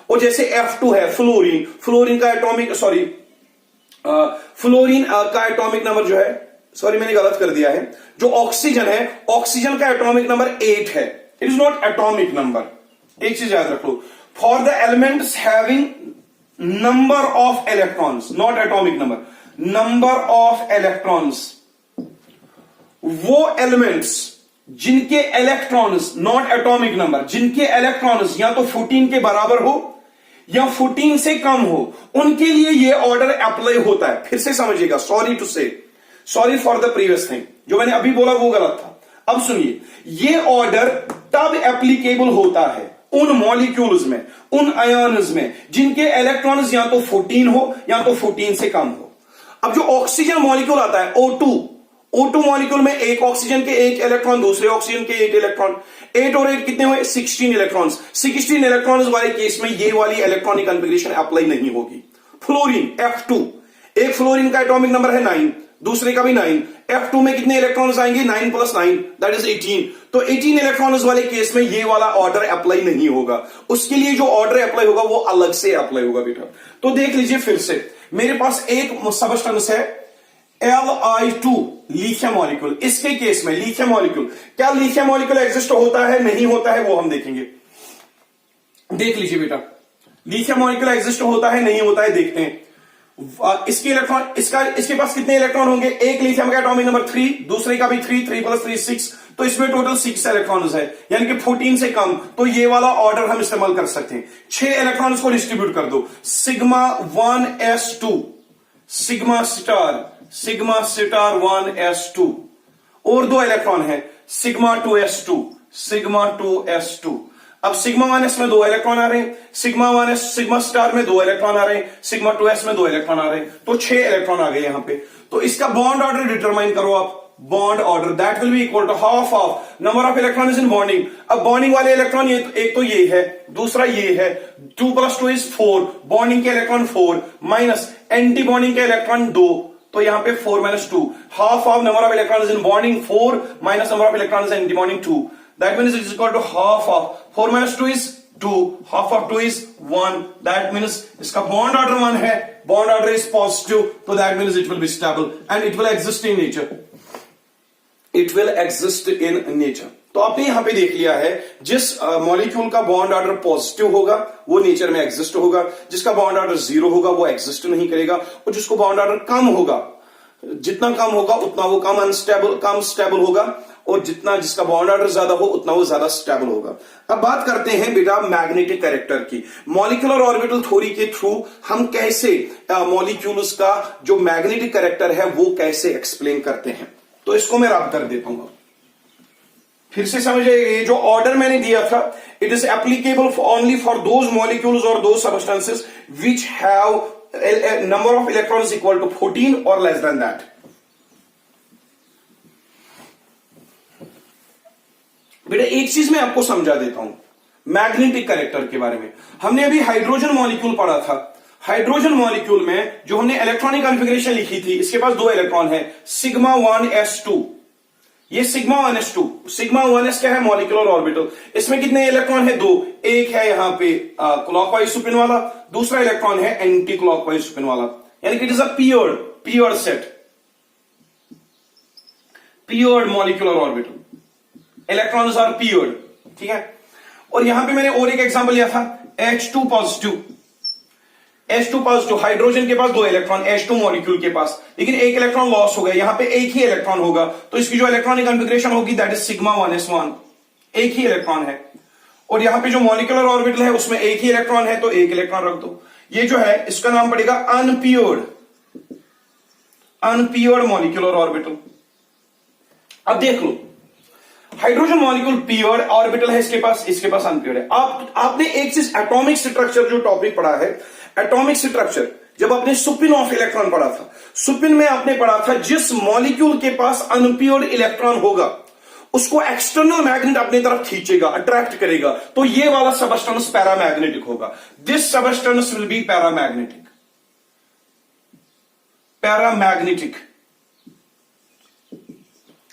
[SPEAKER 1] और जैसे F2 है फ्लोरीन, फ्लोरीन का एटॉमिक फ्लोरीन का एटॉमिक नंबर जो है, सॉरी मैंने गलत कर दिया है, जो ऑक्सीजन है, ऑक्सीजन का एटॉमिक नंबर 8 है, it is not atomic number. एक चीज याद रख लो, for the elements having number of electrons, not atomic number, number of electrons, वो एलिमेंट्स जिनके इलेक्ट्रॉन्स, नॉट एटॉमिक नंबर, जिनके इलेक्ट्रॉन्स या तो 14 के बराबर हो या 14 से कम हो, उनके लिए यह ऑर्डर अप्लाई होता है। फिर से समझिएगा, सॉरी टू से, sorry for the previous thing, जो मैंने अभी बोला वो गलत था। अब सुनिए, यह ऑर्डर तब एप्लीकेबल होता है उन मॉलिक्यूल्स में, उन आयन्स में जिनके इलेक्ट्रॉन्स या तो 14 हो या तो 14 से कम हो। अब जो ऑक्सीजन मॉलिक्यूल आता है O2 मॉलिक्यूल में एक ऑक्सीजन के एक इलेक्ट्रॉन, दूसरे ऑक्सीजन के एक इलेक्ट्रॉन, 8 और 8 कितने हुए? 16 इलेक्ट्रॉन्स। 16 इलेक्ट्रॉन्स वाले केस में ये वाली इलेक्ट्रॉनिक कॉन्फ़िगरेशन अप्लाई नहीं होगी। फ्लोरीन F2, एक फ्लोरीन का एटॉमिक नंबर है 9, दूसरे का भी 9, F2 में कितने इलेक्ट्रॉन्स आएंगे? 9 + 9 दैट इज 18। तो 18 इलेक्ट्रॉन्स वाले केस में ये वाला ऑर्डर अप्लाई नहीं होगा, उसके लिए जो ऑर्डर अप्लाई होगा वो अलग से अप्लाई होगा बेटा। तो देख लीजिए फिर से, मेरे पास एक सबस्टेंस है Li2 लिथियम मॉलिक्यूल, इसके केस में लिथियम मॉलिक्यूल, क्या लिथियम मॉलिक्यूल एग्जिस्ट होता है नहीं होता है वो हम देखेंगे। देख लीजिए बेटा, लिथियम मॉलिक्यूल एग्जिस्ट होता है नहीं होता है, देखते हैं। इसके इलेक्ट्रॉन, इसके पास कितने इलेक्ट्रॉन होंगे? एक लिथियम का एटॉमिक नंबर 3, दूसरे का भी 3, 3 + 3 6, तो इसमें टोटल 6 इलेक्ट्रॉन्स है, यानी कि 14 से कम, तो ये वाला ऑर्डर हम इस्तेमाल कर सकते हैं। 6 इलेक्ट्रॉन्स को डिस्ट्रीब्यूट कर दो, sigma 1s2, sigma star 1s2, और 2 इलेक्ट्रॉन है सिग्मा 2s2, सिग्मा 2s2। अब सिग्मा 1s में 2 इलेक्ट्रॉन आ रहे हैं, सिग्मा स्टार में 2 इलेक्ट्रॉन आ रहे हैं, सिग्मा 2s में 2 इलेक्ट्रॉन आ रहे हैं, तो 6 इलेक्ट्रॉन आ गए यहां पे। तो इसका बॉन्ड ऑर्डर डिटरमाइन करो आप, bond order that will be equal to half of number of electrons in bonding. अब बॉन्डिंग वाले इलेक्ट्रॉन ये एक तो ये है, दूसरा ये है, 2 + 2 इज 4, बॉन्डिंग के इलेक्ट्रॉन 4 माइनस एंटी बॉन्डिंग के इलेक्ट्रॉन 2, तो यहां पे 4 - 2, half of number of electrons in bonding 4 minus number of electrons in anti bonding 2, that means it is equal to half of 4 - 2 is 2, half of 2 is 1, that means इसका bond order 1 है, bond order is positive, तो that means it will be stable and it will exist in nature, it will exist in nature. तो आपने यहां पे देख लिया है, जिस मॉलिक्यूल का बॉन्ड ऑर्डर पॉजिटिव होगा वो नेचर में एग्जिस्ट होगा, जिसका बॉन्ड ऑर्डर 0 होगा वो एग्जिस्ट नहीं करेगा, और जिसको बॉन्ड ऑर्डर कम होगा, जितना कम होगा उतना वो कम स्टेबल होगा, और जितना जिसका बॉन्ड ऑर्डर ज्यादा हो उतना वो ज्यादा स्टेबल होगा। अब बात करते हैं बेटा मैग्नेटिक कैरेक्टर की। मॉलिक्यूलर ऑर्बिटल थ्योरी के थ्रू हम कैसे मॉलिक्यूल्स का जो मैग्नेटिक कैरेक्टर है वो कैसे एक्सप्लेन करते हैं, तो इसको मैं रब कर देता हूं। फिर से समझिए, ये जो ऑर्डर मैंने दिया था, it is applicable only for those molecules और those substances which have number of electrons equal to 14 और लेस देन दैट। बेटा एक चीज मैं आपको समझा देता हूं मैग्नेटिक कैरेक्टर के बारे में। हमने अभी हाइड्रोजन मॉलिक्यूल पढ़ा था। हाइड्रोजन मॉलिक्यूल में जो हमने इलेक्ट्रॉनिक कॉन्फ़िगरेशन लिखी थी, इसके पास 2 इलेक्ट्रॉन है, सिग्मा 1s2। ये सिग्मा 1s2, सिग्मा 1s क्या है? Molecular orbital. इसमें कितने इलेक्ट्रॉन है? 2। एक है यहां पे क्लॉकवाइज स्पिन वाला, दूसरा इलेक्ट्रॉन है एंटी क्लॉकवाइज स्पिन वाला, यानी कि it is a paired set, paired molecular orbital. Electrons are paired, ठीक है। और यहां पे मैंने और एक एग्जांपल लिया था, H2 positive. H2 positive, hydrogen के पास 2 इलेक्ट्रॉन, H2 मॉलिक्यूल के पास, लेकिन एक इलेक्ट्रॉन लॉस हो गया। यहां पे एक ही इलेक्ट्रॉन होगा, तो इसकी जो इलेक्ट्रॉनिक कॉन्फ़िगरेशन होगी दैट इज सिग्मा 1s1, एक ही इलेक्ट्रॉन है। और यहां पे जो मॉलिक्यूलर ऑर्बिटल है उसमें एक ही इलेक्ट्रॉन है, तो एक इलेक्ट्रॉन रख दो। ये जो है इसका नाम पड़ेगा अनपियर्ड मॉलिक्यूलर ऑर्बिटल। अब देख लो, हाइड्रोजन मॉलिक्यूल पियर्ड ऑर्बिटल है इसके पास अनपियर्ड है। आपने एक चीज एटॉमिक स्ट्रक्चर जो टॉपिक पढ़ा है, एटॉमिक स्ट्रक्चर, जब आपने स्पिन ऑफ इलेक्ट्रॉन पढ़ा था, स्पिन में आपने पढ़ा था जिस मॉलिक्यूल के पास अनपियर्ड इलेक्ट्रॉन होगा उसको एक्सटर्नल मैग्नेट अपनी तरफ खींचेगा, अट्रैक्ट करेगा, तो ये वाला सबस्टेंस पैरामैग्नेटिक होगा। This substance will be paramagnetic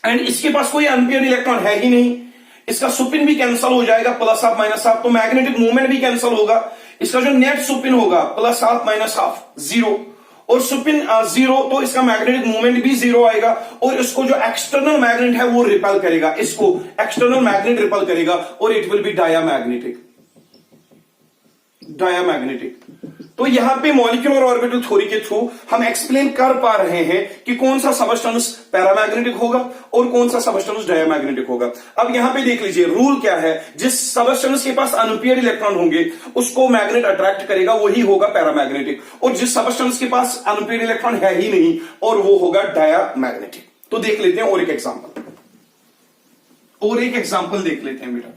[SPEAKER 1] and इसके पास कोई अनपियर्ड इलेक्ट्रॉन है ही नहीं। इसका स्पिन भी कैंसिल हो जाएगा, प्लस हाफ माइनस हाफ, तो मैग्नेटिक मूवमेंट भी कैंसिल होगा। इसका जो नेट स्पिन होगा प्लस हाफ माइनस हाफ 0, और स्पिन 0, तो इसका मैग्नेटिक मूवमेंट भी 0 आएगा। और इसको जो एक्सटर्नल मैग्नेट है वो रिपेल करेगा, इसको एक्सटर्नल मैग्नेट रिपेल करेगा, और इट विल बी डायामैग्नेटिक। तो यहां पे मॉलिक्यूलर ऑर्बिटल थ्योरी के थ्रू हम एक्सप्लेन कर पा रहे हैं कि कौन सा सबस्टेंस पैरामैग्नेटिक होगा और कौन सा सबस्टेंस डायामैग्नेटिक होगा। अब यहां पे देख लीजिए, रूल क्या है, जिस सबस्टेंस के पास अनपियर्ड इलेक्ट्रॉन होंगे उसको मैग्नेट अट्रैक्ट करेगा, वही होगा पैरामैग्नेटिक, और जिस सबस्टेंस के पास अनपियर्ड इलेक्ट्रॉन है ही नहीं और वो होगा डायामैग्नेटिक। तो देख लेते हैं और एक एग्जांपल देख लेते हैं बेटा।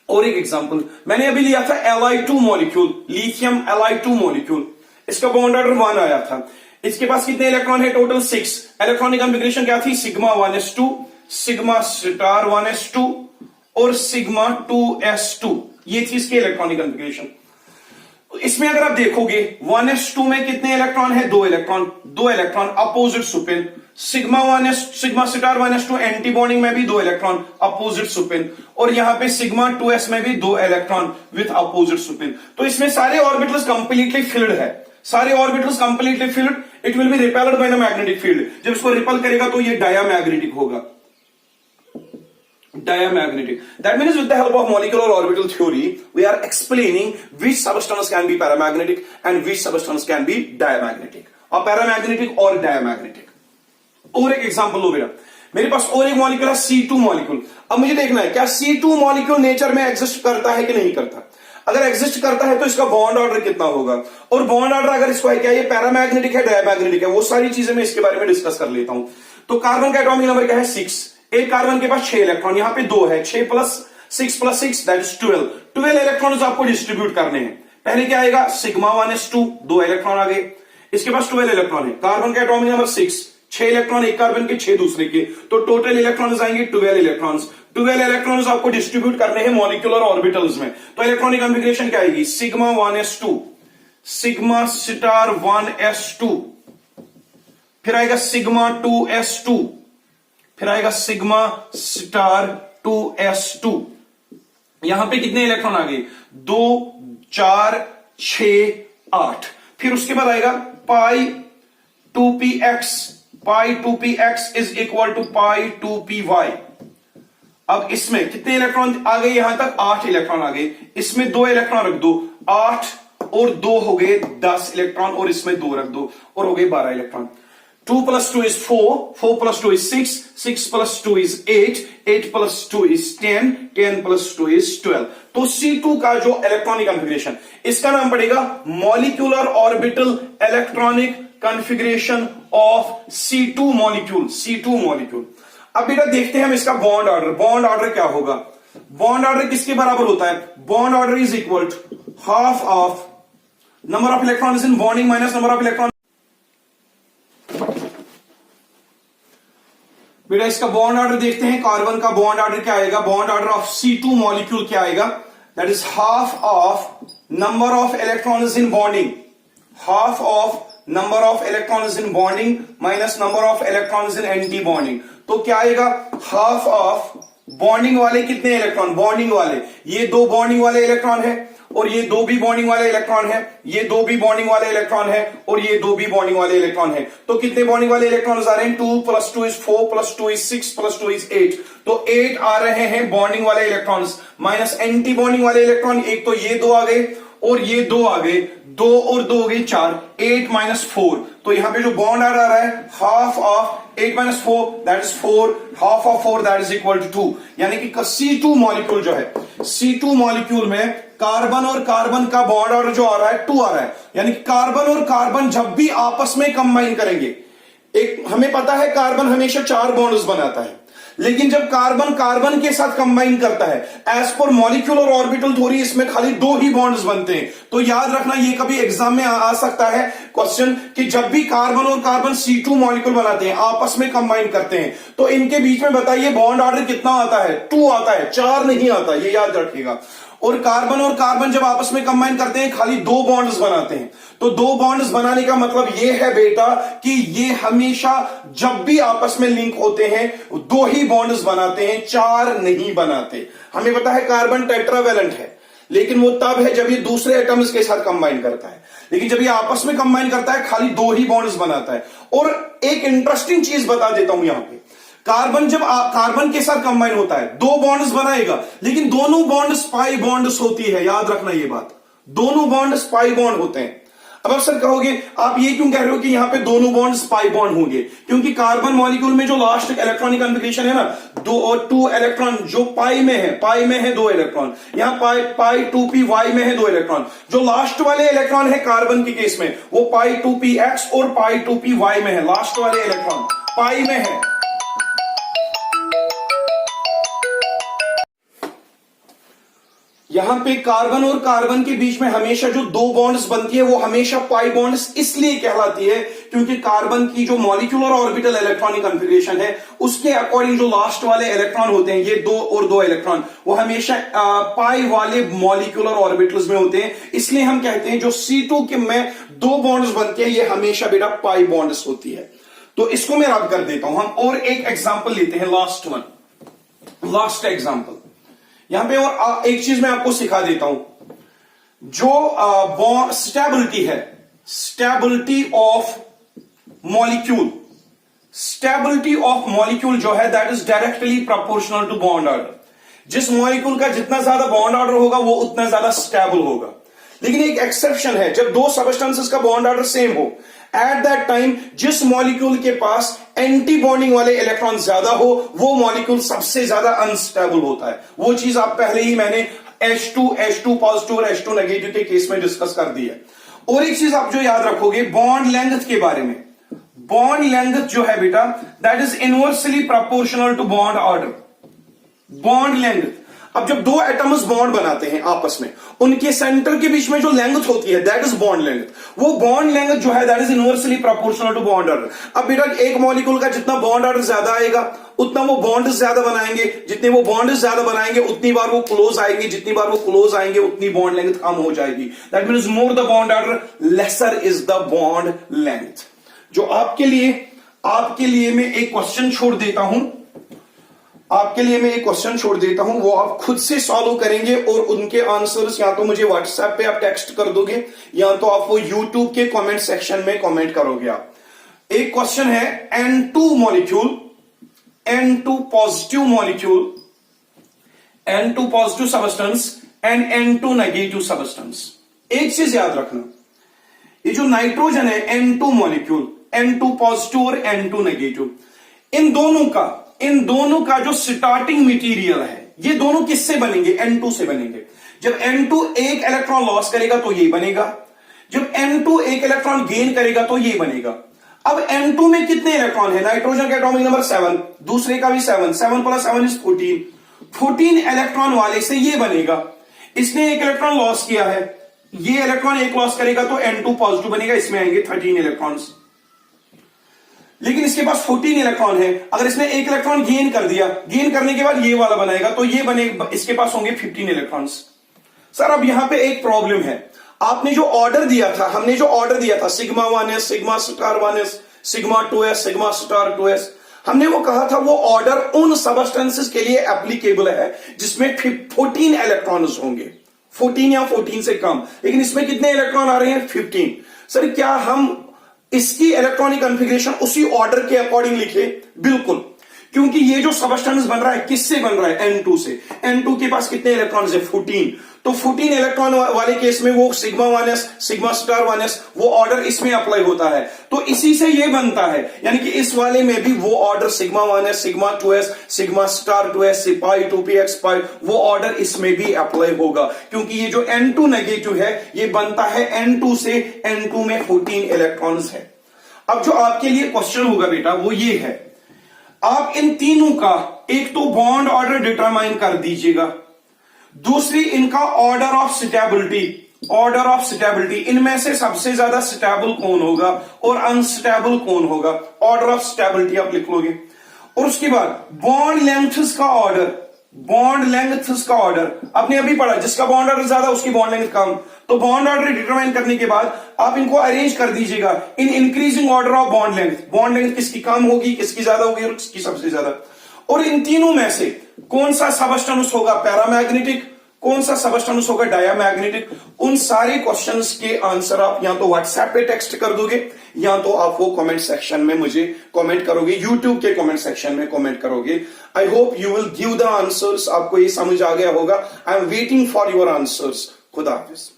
[SPEAKER 1] और एक एग्जांपल मैंने अभी लिया था Li2 molecule, lithium Li2 molecule. इसका बॉन्ड ऑर्डर 1 आया था। इसके पास कितने इलेक्ट्रॉन है? टोटल 6। इलेक्ट्रॉनिक कॉन्फ़िगरेशन क्या थी? Sigma 1s2, sigma star 1s2 और सिग्मा 2s2। ये थी इसकी इलेक्ट्रॉनिक कॉन्फ़िगरेशन। इसमें अगर आप देखोगे 1s2 में कितने इलेक्ट्रॉन है? 2 electron opposite spin. Sigma star 1s2 anti bonding में भी 2 इलेक्ट्रॉन अपोजिट स्पिन, और यहां पे सिग्मा 2s में भी 2 इलेक्ट्रॉन विथ अपोजिट स्पिन। तो इसमें सारे ऑर्बिटल्स कंप्लीटली फिल्ड है, it will be repelled by the magnetic field. जब इसको रिपेल करेगा तो ये डायामैग्नेटिक होगा, diamagnetic. That means with the help of molecular orbital theory, we are explaining which substance can be paramagnetic and which substance can be diamagnetic, or paramagnetic or diamagnetic. और एक example लो बेटा, मेरे पास और एक मॉलिक्यूल है C2 molecule. अब मुझे देखना है क्या C2 मॉलिक्यूल नेचर में एग्जिस्ट करता है कि नहीं करता। अगर एग्जिस्ट करता है तो इसका बॉन्ड ऑर्डर कितना होगा, और बॉन्ड ऑर्डर अगर इसको है क्या, ये पैरामैग्नेटिक है डायामैग्नेटिक है, वो सारी चीजें मैं इसके बारे में डिस्कस कर लेता हूं। तो कार्बन का एटॉमिक नंबर क्या है? 6। एक कार्बन के पास 6 इलेक्ट्रॉन, यहां पे 2 है, 6 प्लस 6 दैट इज 12 इलेक्ट्रॉन आपको डिस्ट्रीब्यूट करने हैं। पहले क्या आएगा? सिग्मा 1s2, 2 इलेक्ट्रॉन आ गए, इसके पास 12 इलेक्ट्रॉन है। कार्बन का एटॉमिक नंबर 6, 6 इलेक्ट्रॉन एक कार्बन के, 6 दूसरे के, तो टोटल इलेक्ट्रॉन्स आएंगे 12 इलेक्ट्रॉन्स आपको डिस्ट्रीब्यूट करने हैं मॉलिक्यूलर ऑर्बिटल्स में। तो इलेक्ट्रॉनिक कॉन्फ़िगरेशन क्या आएगी? Sigma 1s2, sigma star 1s2, फिर आएगा सिग्मा 2s2, फिर आएगा सिग्मा स्टार 2s2। यहां पे कितने इलेक्ट्रॉन आ गए? 2, 4, 6, 8। फिर उसके बाद आएगा pi 2px is equal to pi 2py। अब इसमें कितने इलेक्ट्रॉन आ गए? यहां तक 8 इलेक्ट्रॉन आ गए, इसमें 2 इलेक्ट्रॉन रख दो, 8 और 2 हो गए 10 इलेक्ट्रॉन, और इसमें 2 रख दो और हो गए 12 electron. 2 plus 2 is 4, 4 plus 2 is 6, 6 plus 2 is 8, 8 plus 2 is 10, 10 plus 2 is 12. तो C2 का जो इलेक्ट्रॉनिक कॉन्फ़िगरेशन, इसका नाम पड़ेगा molecular orbital electronic configuration of C2 molecule, C2 molecule. अब बेटा देखते हैं हम इसका बॉन्ड ऑर्डर. बॉन्ड ऑर्डर क्या होगा? बॉन्ड ऑर्डर किसके बराबर होता है? Bond order is equal to half of number of electrons in bonding minus number of electron. बेटा इसका बॉन्ड ऑर्डर देखते हैं. कार्बन का बॉन्ड ऑर्डर क्या आएगा? Bond order of C2 molecule क्या आएगा? That is half of number of electrons in bonding, half of number of electrons in bonding minus number of electrons in anti bonding. तो क्या आएगा? Half of bonding वाले कितने electron? Bonding वाले ये दो बॉन्डिंग वाले इलेक्ट्रॉन है और ये दो भी बॉन्डिंग वाले इलेक्ट्रॉन है, ये दो भी बॉन्डिंग वाले इलेक्ट्रॉन है और ये दो भी बॉन्डिंग वाले इलेक्ट्रॉन है. तो कितने बॉन्डिंग वाले इलेक्ट्रॉन आ रहे हैं? 2 plus 2 is 4 plus 2 is 6 plus 2 is 8. तो 8 आ रहे हैं बॉन्डिंग वाले इलेक्ट्रॉन्स माइनस एंटी बॉन्डिंग वाले इलेक्ट्रॉन. एक तो ये दो आ गए और ये दो आ गए, 2 और 2 हो गए 4, 8 minus 4. तो यहां पे जो बॉन्ड आ रहा है half of 8 minus 4 that is 4, half of 4 that is equal to 2. यानी कि C2 मॉलिक्यूल जो है, C2 मॉलिक्यूल में कार्बन और कार्बन का बॉन्ड ऑर्डर जो आ रहा है 2 आ रहा है. यानी कि कार्बन और कार्बन जब भी आपस में कंबाइन करेंगे, एक हमें पता है कार्बन हमेशा 4 बॉन्ड्स बनाता है, लेकिन जब कार्बन कार्बन के साथ कंबाइन करता है as per molecular orbital theory इसमें खाली 2 ही बॉन्ड्स बनते हैं. तो याद रखना ये कभी एग्जाम में आ सकता है क्वेश्चन कि जब भी कार्बन और कार्बन C2 मॉलिक्यूल बनाते हैं, आपस में कंबाइन करते हैं, तो इनके बीच में बताइए बॉन्ड ऑर्डर कितना आता है? 2 आता है, 4 नहीं आता, ये याद रखिएगा. और कार्बन जब आपस में कंबाइन करते हैं खाली 2 बॉन्ड्स बनाते हैं. तो 2 बॉन्ड्स बनाने का मतलब ये है बेटा कि ये हमेशा जब भी आपस में लिंक होते हैं 2 ही बॉन्ड्स बनाते हैं, 4 नहीं बनाते. हमें पता है कार्बन टेट्रावेलेंट है, लेकिन वो तब है जब ये दूसरे एटम्स के साथ कंबाइन करता है, लेकिन जब ये आपस में कंबाइन करता है खाली 2 ही बॉन्ड्स बनाता है. और एक इंटरेस्टिंग चीज बता देता हूं यहां पे, कार्बन जब कार्बन के साथ कंबाइन होता है 2 बॉन्ड्स बनाएगा, लेकिन दोनों बॉन्ड पाई बॉन्ड्स होती है. याद रखना ये बात, दोनों बॉन्ड पाई बॉन्ड होते हैं. अब आप सर कहोगे आप ये क्यों कह रहे हो कि यहां पे दोनों बॉन्ड पाई बॉन्ड होंगे? क्योंकि कार्बन मॉलिक्यूल में जो लास्ट इलेक्ट्रॉनिक कॉन्फ़िगरेशन है ना, 2 और 2 इलेक्ट्रॉन जो पाई में है 2 इलेक्ट्रॉन, यहां पाई 2p वाई में है 2 इलेक्ट्रॉन. जो लास्ट वाले इलेक्ट्रॉन है कार्बन के केस में वो पाई 2p एक्स और पाई 2p वाई में है. लास्ट वाले इलेक्ट्रॉन पाई में है. यहां पे कार्बन और कार्बन के बीच में हमेशा जो 2 बॉन्ड्स बनती है वो हमेशा पाई बॉन्ड्स इसलिए कहलाती है क्योंकि कार्बन की जो मॉलिक्यूलर ऑर्बिटल इलेक्ट्रॉनिक कॉन्फ़िगरेशन है उसके अकॉर्डिंग जो लास्ट वाले इलेक्ट्रॉन होते हैं, ये 2 और 2 इलेक्ट्रॉन, वो हमेशा पाई वाले मॉलिक्यूलर ऑर्बिटल्स में होते हैं. इसलिए हम कहते हैं जो C2 के में 2 बॉन्ड्स बनते हैं ये हमेशा बेटा पाई बॉन्ड्स होती है. तो इसको मैं रब कर देता हूं. हम और एक एग्जाम्पल लेते हैं, लास्ट एग्जाम्पल यहां पे. और एक चीज मैं आपको सिखा देता हूं, जो स्टेबिलिटी है, stability of molecule, stability of molecule जो है that is directly proportional to bond order. जिस मॉलिक्यूल का जितना ज्यादा बॉन्ड ऑर्डर होगा वो उतना ज्यादा स्टेबल होगा. लेकिन एक एक्सेप्शन है, जब 2 सबस्टेंसेस का बॉन्ड ऑर्डर सेम हो, एट दैट टाइम जिस मॉलिक्यूल के पास एंटी बॉन्डिंग वाले इलेक्ट्रॉन ज्यादा हो वो मॉलिक्यूल सबसे ज्यादा अनस्टेबल होता है. वो चीज आप पहले ही मैंने H2 पॉजिटिव और H2 नेगेटिव के केस में डिस्कस कर दी है. और एक चीज आप जो याद रखोगे बॉन्ड लेंथ के बारे में, बॉन्ड लेंथ जो है बेटा that is inversely proportional to bond order. Bond length, अब जब 2 एटम्स बॉन्ड बनाते हैं आपस में, उनके सेंटर के बीच में जो लेंथ होती है दैट इज बॉन्ड लेंथ. वो बॉन्ड लेंथ जो है that is inversely proportional to bond order. अब बेटा एक मॉलिक्यूल का जितना बॉन्ड ऑर्डर ज्यादा आएगा उतना वो बॉन्ड ज्यादा बनाएंगे, जितने वो बॉन्ड ज्यादा बनाएंगे उतनी बार वो क्लोज आएंगे, जितनी बार वो क्लोज आएंगे उतनी बॉन्ड लेंथ कम हो जाएगी. That means more the bond order lesser is the bond length. जो आपके लिए मैं एक क्वेश्चन छोड़ देता हूं, वो आप खुद से सॉल्व करेंगे और उनके आंसर्स या तो मुझे व्हाट्सएप पे आप टेक्स्ट कर दोगे या तो आप वो यूट्यूब के कमेंट सेक्शन में कमेंट करोगे आप. एक क्वेश्चन है N2 molecule, N2 positive substance and N2 negative substance. एक चीज याद रखना, ये जो नाइट्रोजन है N2 मॉलिक्यूल, N2 पॉजिटिव और N2 नेगेटिव। इन दोनों का जो स्टार्टिंग मटेरियल है, ये दोनों किससे बनेंगे? N2 से बनेंगे। जब N2 एक इलेक्ट्रॉन लॉस करेगा तो ये बनेगा, जब N2 एक इलेक्ट्रॉन गेन करेगा तो ये बनेगा। अब N2 में कितने इलेक्ट्रॉन है? नाइट्रोजन का एटॉमिक नंबर 7, दूसरे का भी 7, 7 + 7 = 14। 14 इलेक्ट्रॉन वाले से ये बनेगा। इसने एक इलेक्ट्रॉन लॉस किया है, ये इलेक्ट्रॉन एक लॉस करेगा तो N2 पॉजिटिव बनेगा, इसमें आएंगे 13 इलेक्ट्रॉन्स। लेकिन इसके पास 14 इलेक्ट्रॉन है, अगर इसने एक इलेक्ट्रॉन गेन कर दिया, गेन करने के बाद ये वाला बनाएगा तो ये बनेगा, इसके पास होंगे 15 इलेक्ट्रॉन्स। सर अब यहां पे एक प्रॉब्लम है, आपने जो ऑर्डर दिया था, हमने जो ऑर्डर दिया था sigma 1s, sigma star 1s, sigma 2s, sigma star 2s, हमने वो कहा था वो ऑर्डर उन सबस्टेंसेस के लिए एप्लीकेबल है जिसमें 14 इलेक्ट्रॉन्स होंगे, 14 या 14 से कम। लेकिन इसमें कितने इलेक्ट्रॉन आ रहे हैं? 15। सर क्या हम इसकी इलेक्ट्रॉनिक कॉन्फ़िगरेशन उसी ऑर्डर के अकॉर्डिंग लिखे? बिल्कुल, क्योंकि ये जो सबस्टेंस बन रहा है किससे बन रहा है? N2 से। N2 के पास कितने इलेक्ट्रॉन्स है? 14। तो 14 इलेक्ट्रॉन वाले केस में वो sigma 1s, sigma star 1s, वो ऑर्डर इसमें अप्लाई होता है, तो इसी से ये बनता है। यानी कि इस वाले में भी वो order sigma 1s, sigma 2s, sigma star 2s, पाई 2px पाई, वो ऑर्डर इसमें भी अप्लाई होगा, क्योंकि ये जो N2 नेगेटिव है ये बनता है N2 से। N2 में 14 इलेक्ट्रॉन्स है। अब जो आपके लिए क्वेश्चन होगा बेटा वो ये है, आप इन तीनों का एक तो बॉन्ड ऑर्डर डिटरमाइन कर दीजिएगा, दूसरी इनका ऑर्डर ऑफ स्टेबिलिटी, इनमें से सबसे ज्यादा स्टेबल कौन होगा और अनस्टेबल कौन होगा, ऑर्डर ऑफ स्टेबिलिटी आप लिख लोगे। और उसके बाद बॉन्ड लेंथ्स का ऑर्डर आपने अभी पढ़ा, जिसका बॉन्ड ऑर्डर ज्यादा उसकी बॉन्ड लेंथ कम, तो बॉन्ड ऑर्डर डिटरमाइन करने के बाद आप इनको अरेंज कर दीजिएगा in increasing order of bond length किसकी कम होगी, किसकी ज्यादा होगी और किसकी सबसे ज्यादा। और इन तीनों में से कौन सा सबस्टेंस होगा पैरामैग्नेटिक, कौन सा सबस्टेंस होगा डायामैग्नेटिक, उन सारे क्वेश्चंस के आंसर आप या तो व्हाट्सएप पे टेक्स्ट कर दोगे या तो आप वो कमेंट सेक्शन में मुझे कमेंट करोगे, यूट्यूब के कमेंट सेक्शन में कमेंट करोगे। I hope you will give the answers. आपको ये समझ आ गया होगा। I am waiting for your answers. खुदा हाफिज।